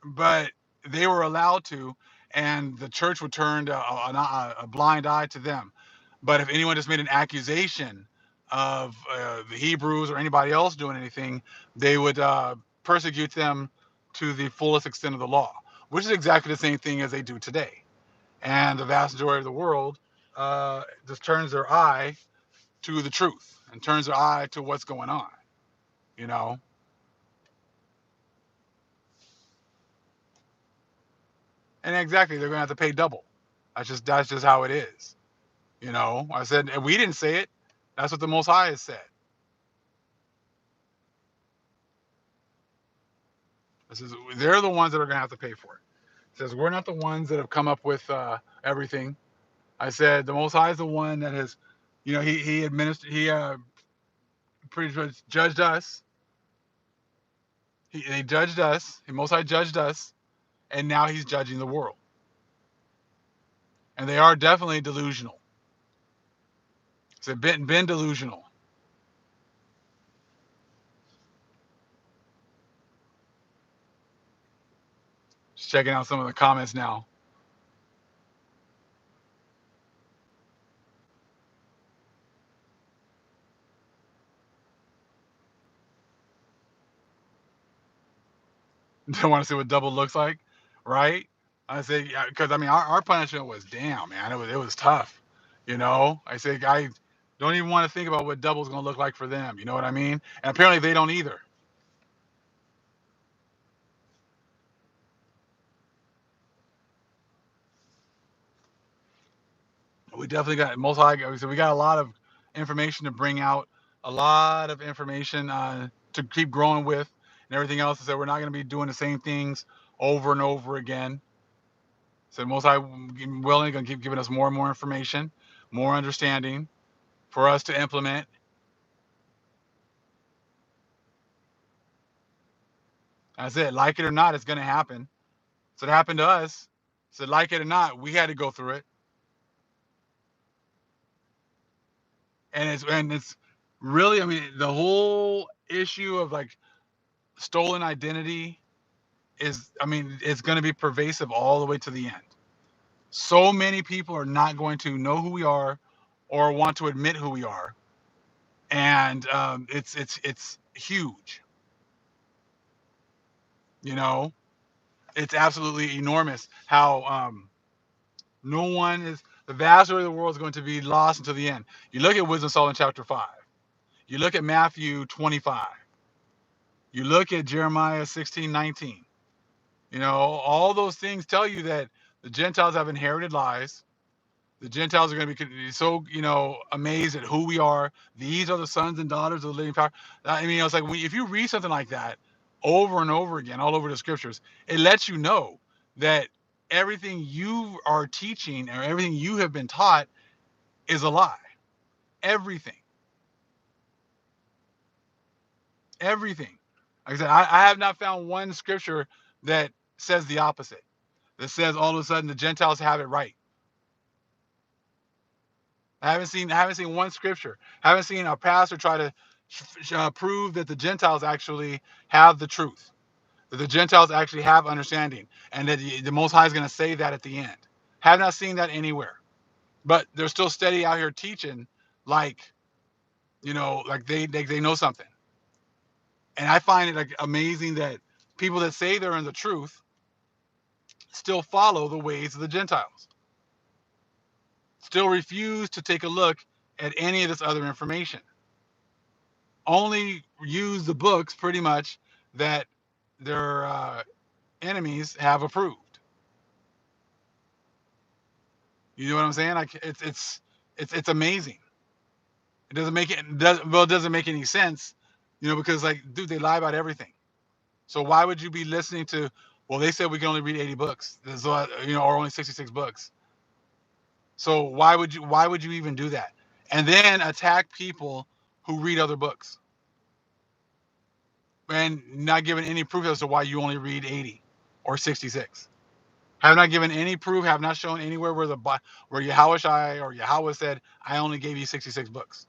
but they were allowed to, and the church would turn a blind eye to them. But if anyone just made an accusation of the Hebrews or anybody else doing anything, they would persecute them to the fullest extent of the law, which is exactly the same thing as they do today. And the vast majority of the world just turns their eye to the truth and turns their eye to what's going on, you know. And exactly, they're gonna have to pay double. That's just how it is. I said, and we didn't say it. That's what the Most High has said. This is They're the ones that are gonna have to pay for it. It says we're not the ones that have come up with everything. I said the Most High is the one that has, he administered, he pretty much judged us. He judged us. The Most High judged us, and now he's judging the world. And they are definitely delusional. So been delusional. Just checking out some of the comments now. Don't want to see what double looks like, right? I say, yeah, because I mean, our punishment was damn, man. It was tough, I say, I don't even want to think about what double's gonna look like for them. You know what I mean? And apparently they don't either. We definitely got most high. So we got a lot of information to bring out, a lot of information to keep growing with, and everything else. So we're not gonna be doing the same things over and over again. So most high willing gonna keep giving us more and more information, more understanding for us to implement. That's it. Like it or not, it's going to happen. So it happened to us. So like it or not, we had to go through it. And it's really, I mean, the whole issue of like stolen identity is, I mean, it's going to be pervasive all the way to the end. So many people are not going to know who we are or want to admit who we are, and it's huge. You know, it's absolutely enormous how no one is, the vast majority of the world is going to be lost until the end. You look at Wisdom Solomon chapter 5. You look at Matthew 25. You look at Jeremiah 16:19. All those things tell you that the Gentiles have inherited lies. The Gentiles are going to be so, amazed at who we are. These are the sons and daughters of the living power. I mean, it's like if you read something like that over and over again, all over the scriptures, it lets you know that everything you are teaching or everything you have been taught is a lie. Everything. Everything. Like I said, I have not found one scripture that says the opposite. That says all of a sudden the Gentiles have it right. I haven't seen one scripture. I haven't seen a pastor try to prove that the Gentiles actually have the truth. That the Gentiles actually have understanding, and that the Most High is going to say that at the end. Have not seen that anywhere. but they're still steady out here teaching, like, like they know something. And I find it like amazing that people that say they're in the truth still follow the ways of the Gentiles, still refuse to take a look at any of this other information, only use the books pretty much that their enemies have approved. You know what I'm saying? Like it's amazing. It doesn't make it doesn't make any sense, because like, dude, they lie about everything. So why would you be listening to? Well, they said we can only read 80 books. There's a lot, or only 66 books. So why would you even do that? And then attack people who read other books and not giving any proof as to why you only read 80 or 66. Have not given any proof. Have not shown anywhere where Yahweh or Yahweh said, "I only gave you 66 books."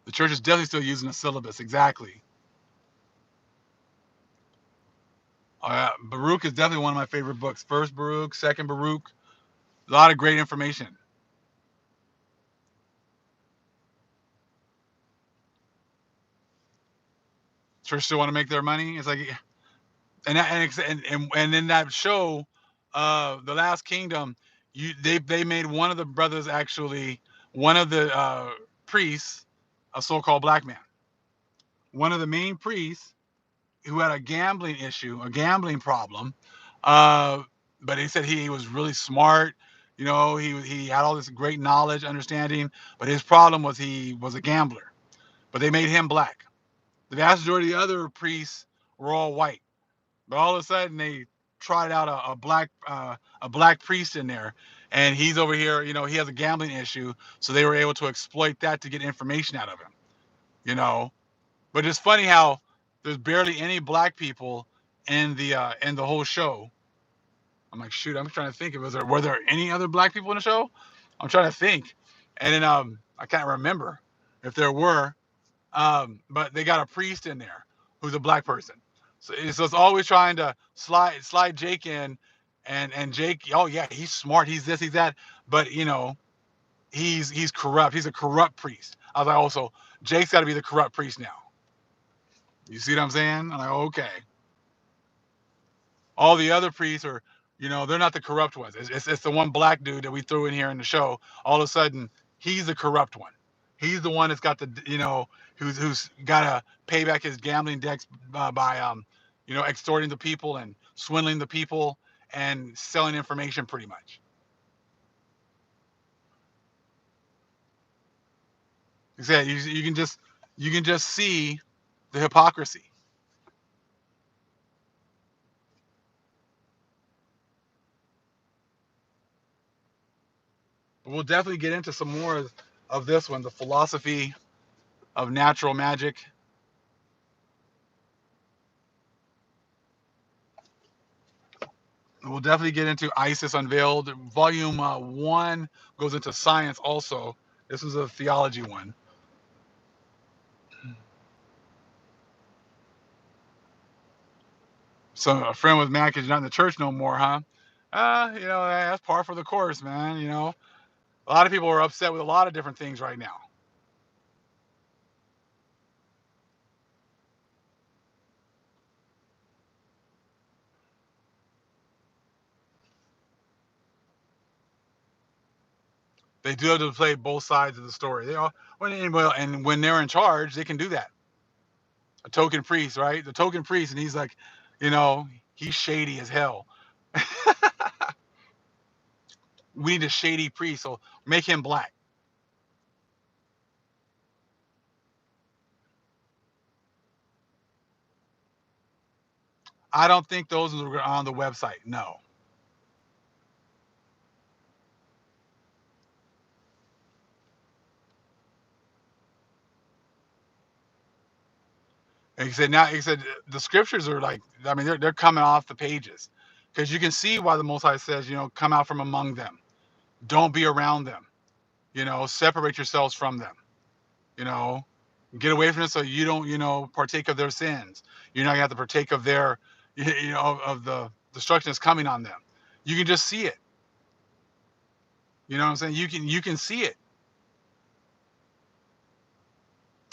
The church is definitely still using the syllabus. Exactly. Baruch is definitely one of my favorite books. First Baruch, second Baruch, a lot of great information. Church still want to make their money. It's like, and in that show, The Last Kingdom, they made one of the brothers, actually one of the priests, a so-called black man, one of the main priests who had a gambling issue, a gambling problem. Uh, but he said he was really smart. He had all this great knowledge, understanding, but his problem was he was a gambler. But they made him black. The vast majority of the other priests were all white. But all of a sudden they tried out a black priest in there, and he's over here. He has a gambling issue, so they were able to exploit that to get information out of him. You know, but it's funny how there's barely any black people in the whole show. I'm like, shoot, I'm trying to think, were there any other black people in the show? I'm trying to think, and then I can't remember if there were. But they got a priest in there who's a black person. So it's always trying to slide Jake in, and Jake, oh yeah, he's smart, he's this, he's that, but he's corrupt. He's a corrupt priest. I was like, oh, so Jake's got to be the corrupt priest now. You see what I'm saying? I'm like, okay. All the other priests are, they're not the corrupt ones. It's the one black dude that we threw in here in the show. All of a sudden, he's the corrupt one. He's the one that's got who's got to pay back his gambling debts by extorting the people and swindling the people and selling information pretty much. Exactly. You can just see the hypocrisy. We'll definitely get into some more of this one, the philosophy of natural magic. We'll definitely get into ISIS Unveiled. Volume 1 goes into science also. This is a theology one. So a friend was mad because you're not in the church no more, huh? That's par for the course, man. A lot of people are upset with a lot of different things right now. They do have to play both sides of the story. And when they're in charge, they can do that. A token priest, right? The token priest, and he's like, he's shady as hell. We need a shady priest, so make him black. I don't think those are on the website. No. He said the scriptures are like, I mean, they're coming off the pages, because you can see why the Most High says, come out from among them, don't be around them, separate yourselves from them, you know. Get away from it so you don't, partake of their sins. You're not gonna have to partake of their, of the destruction that's coming on them. You can just see it. You know what I'm saying? You can see it.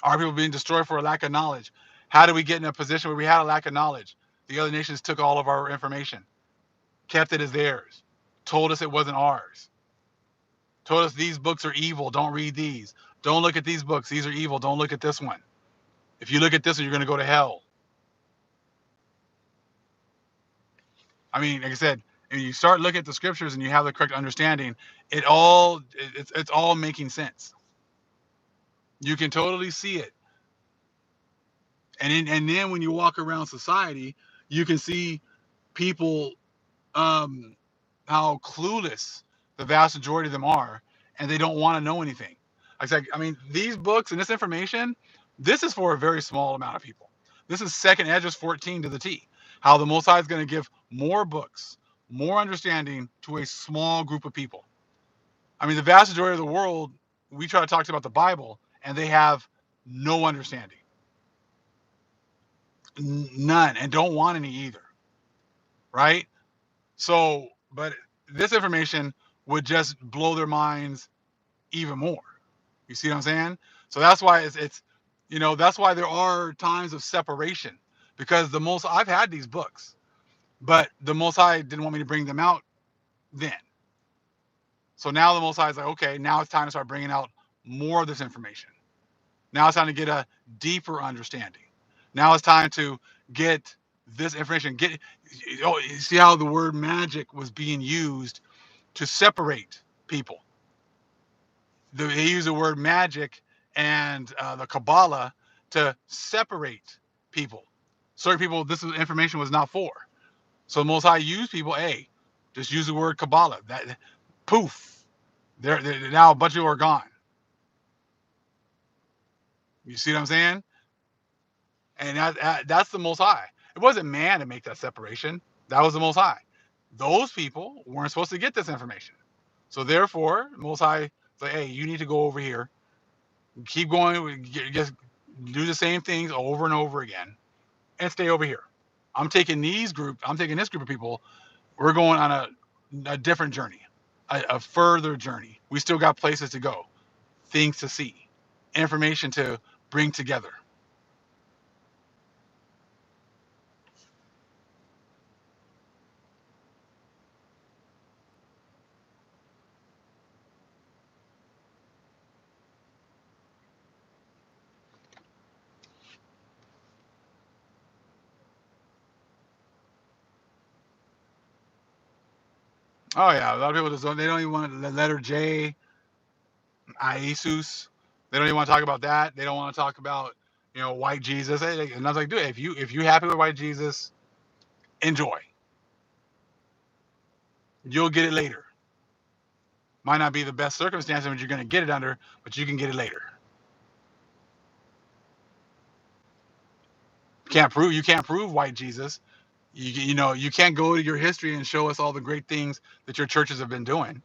Are people being destroyed for a lack of knowledge? How did we get in a position where we had a lack of knowledge? The other nations took all of our information, kept it as theirs, told us it wasn't ours, told us these books are evil, don't read these. Don't look at these books, these are evil, don't look at this one. If you look at this one, you're going to go to hell. I mean, like I said, if you start looking at the scriptures and you have the correct understanding, it's all making sense. You can totally see it. And then when you walk around society, you can see people, um, how clueless the vast majority of them are, and they don't want to know anything. I mean, these books and this information, this is for a very small amount of people. This is second Esdras 14 to the T. How the Most High is going to give more books, more understanding to a small group of people. I mean, the vast majority of the world, we try to talk about the Bible, and they have no understanding, none, and don't want any either, right? So, but this information would just blow their minds even more. You see what I'm saying? So that's why that's why there are times of separation, because I've had these books, but the Most High didn't want me to bring them out then. So now the Most High is like, okay, now it's time to start bringing out more of this information. Now it's time to get a deeper understanding. Now it's time to get this information. You see how the word magic was being used to separate people. They use the word magic and the Kabbalah to separate people. Certain people, information was not for. So the Most High used people. Hey, just use the word Kabbalah. That poof, they're now a bunch of people are gone. You see what I'm saying? And that's the Most High. It wasn't man to make that separation. That was the Most High. Those people weren't supposed to get this information. So therefore, the Most High said, hey, you need to go over here. Keep going. Just do the same things over and over again and stay over here. I'm taking this group of people. We're going on a different journey, a further journey. We still got places to go, things to see, information to bring together. Oh yeah, a lot of people they don't even want the letter J, Iesus. They don't even want to talk about that. They don't want to talk about white Jesus. And I was like, dude, if you happy with white Jesus, enjoy. You'll get it later. Might not be the best circumstance in which you're going to get it under, but you can get it later. You can't prove white Jesus. You can't go to your history and show us all the great things that your churches have been doing.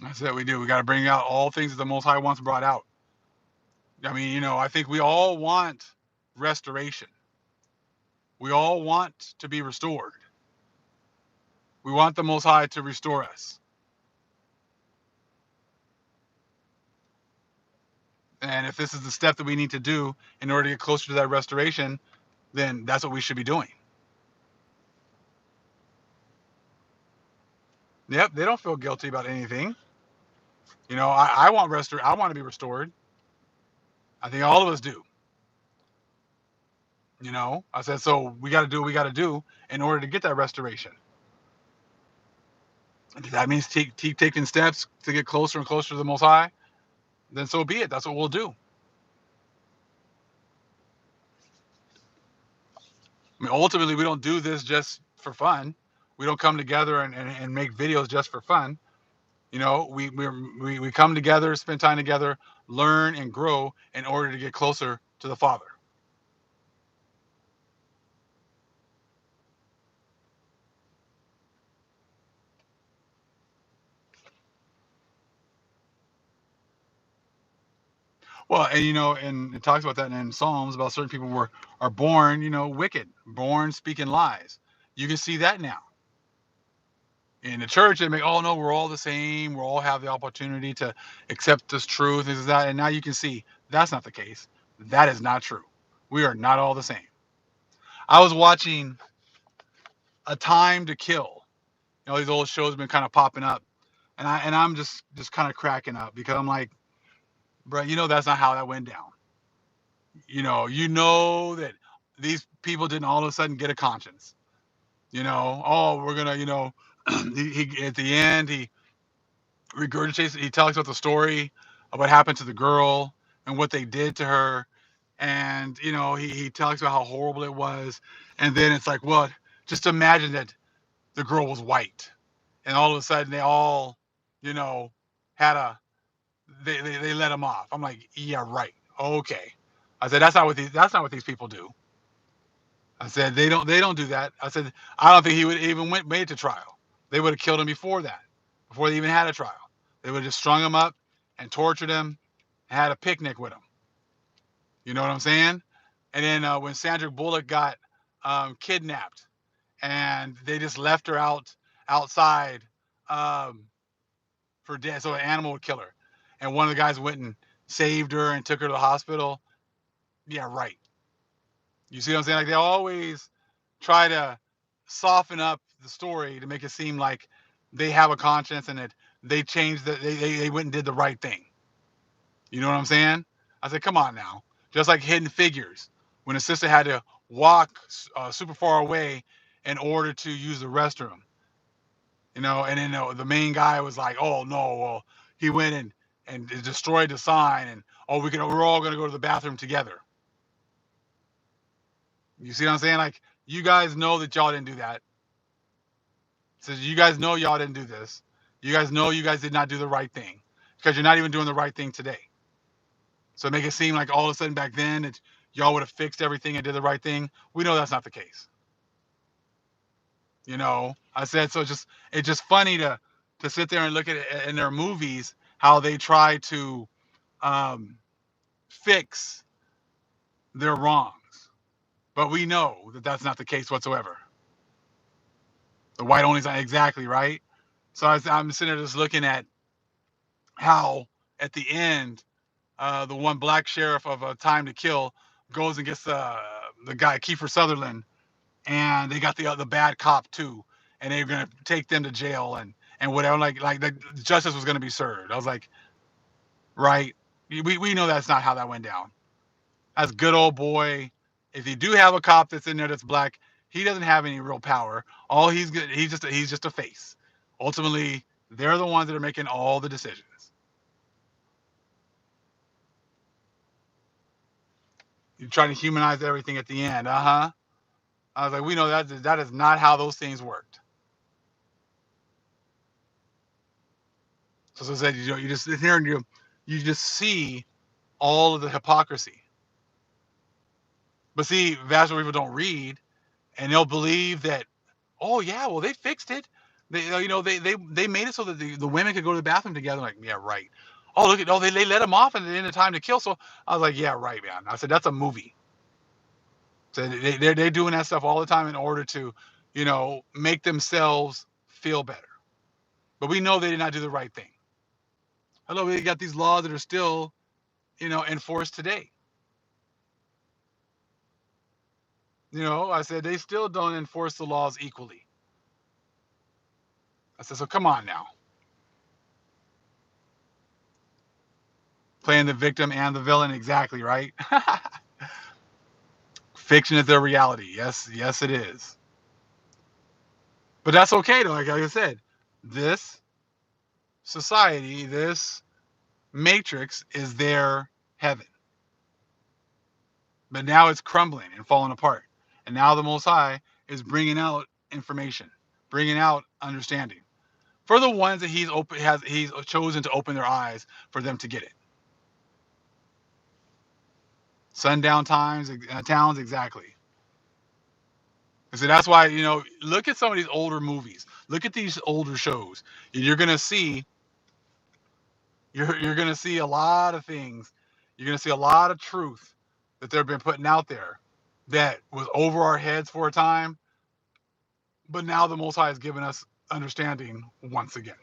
That's what we do. We got to bring out all things that the Most High wants brought out. I mean, I think we all want restoration. We all want to be restored. We want the Most High to restore us. And if this is the step that we need to do in order to get closer to that restoration, then that's what we should be doing. Yep, they don't feel guilty about anything. I want to be restored. I think all of us do. I said, so we got to do what we got to do in order to get that restoration. If that means keep taking steps to get closer and closer to the Most High, then so be it. That's what we'll do. I mean, ultimately, we don't do this just for fun. We don't come together and make videos just for fun. You know, we come together, spend time together, learn and grow in order to get closer to the Father. Well, and and it talks about that in Psalms about certain people are born, wicked, born speaking lies. You can see that now in the church. They make, oh no, we're all the same. We all have the opportunity to accept this truth, this is that, and now you can see that's not the case. That is not true. We are not all the same. I was watching A Time to Kill. These old shows have been kind of popping up, and I'm just kind of cracking up because I'm like, bro, that's not how that went down. That these people didn't all of a sudden get a conscience. Oh, we're gonna, he at the end he regurgitates. He talks about the story of what happened to the girl and what they did to her, and he talks about how horrible it was, and then it's like, what? Just imagine that the girl was white, and all of a sudden they all, you know, had a they let him off. I'm like, yeah, right, okay. I said that's not what these people do. I said they don't do that. I said I don't think he would even made it to trial. They would have killed him before that, before they even had a trial. They would have just strung him up and tortured him, and had a picnic with him. You know what I'm saying? And then when Sandra Bullock got kidnapped, and they just left her outside um, for dead, so an animal would kill her, and one of the guys went and saved her and took her to the hospital. Yeah, right. You see what I'm saying? Like they always try to soften up the story to make it seem like they have a conscience and that they changed they went and did the right thing. You know what I'm saying? I said, come on now. Just like Hidden Figures, when a sister had to walk super far away in order to use the restroom, and then the main guy was like, oh no, well he went and destroyed the sign, and oh we're all gonna go to the bathroom together. You see what I'm saying? Like you guys know that y'all didn't do that. So you guys know y'all didn't do this. You guys know you guys did not do the right thing because you're not even doing the right thing today. So make it seem like all of a sudden back then that y'all would have fixed everything and did the right thing. We know that's not the case. I said so. It's just funny to sit there and look at it in their movies how they try to um, fix their wrongs, but we know that that's not the case whatsoever. The white only's not exactly right. So I'm sitting there just looking at how at the end the one black sheriff of A Time to Kill goes and gets the guy Kiefer Sutherland, and they got the bad cop too, and they're gonna take them to jail and whatever. Like the justice was gonna be served. I was like, right? We know that's not how that went down. That's good old boy. If you do have a cop that's in there that's black, he doesn't have any real power. All he's good. He's just a face. Ultimately, they're the ones that are making all the decisions. You're trying to humanize everything at the end. Uh-huh. I was like, we know that is not how those things worked. So as I said, you just sit here and you just see all of the hypocrisy. But see, vast majority of people don't read, and they'll believe that, oh yeah, well they fixed it. They made it so that the women could go to the bathroom together. Like, yeah, right. Oh look at they let them off at the end of Time to Kill. So I was like, yeah, right, man. I said that's a movie. So they're doing that stuff all the time in order to, make themselves feel better. But we know they did not do the right thing. Hello, we got these laws that are still, enforced today. I said they still don't enforce the laws equally. I said, so come on now. Playing the victim and the villain, exactly, right? Fiction is their reality. Yes, yes, it is. But that's okay though. Like I said, this society, this matrix is their heaven. But now it's crumbling and falling apart. And now the Most High is bringing out information, bringing out understanding. for the ones that he's chosen to open their eyes for them to get it. Sundown towns, exactly. And so that's why, look at some of these older movies. Look at these older shows. And you're gonna see a lot of things. You're gonna see a lot of truth that they've been putting out there that was over our heads for a time, but now the Most High has given us understanding once again.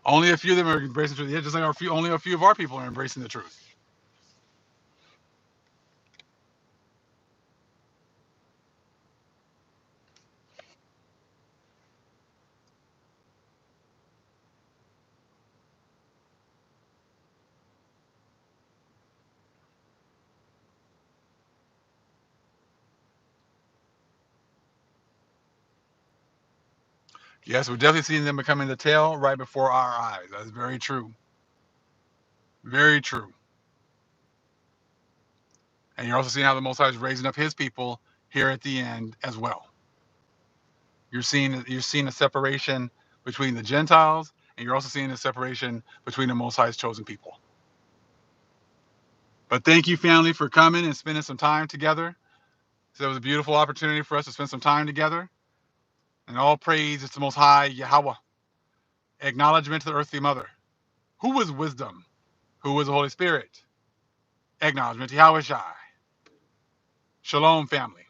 Only a few of them are embracing the truth. Yeah, just like only a few of our people are embracing the truth. Yes, we're definitely seeing them becoming the tail right before our eyes. That's very true. Very true. And you're also seeing how the Most High is raising up His people here at the end as well. You're seeing a separation between the Gentiles, and you're also seeing a separation between the Most High's chosen people. But thank you, family, for coming and spending some time together. So it was a beautiful opportunity for us to spend some time together. And all praise is the Most High Yahweh. Acknowledgement to the earthly mother. Who was wisdom? Who was the Holy Spirit? Acknowledgement to Yahweh Shai. Shalom, family.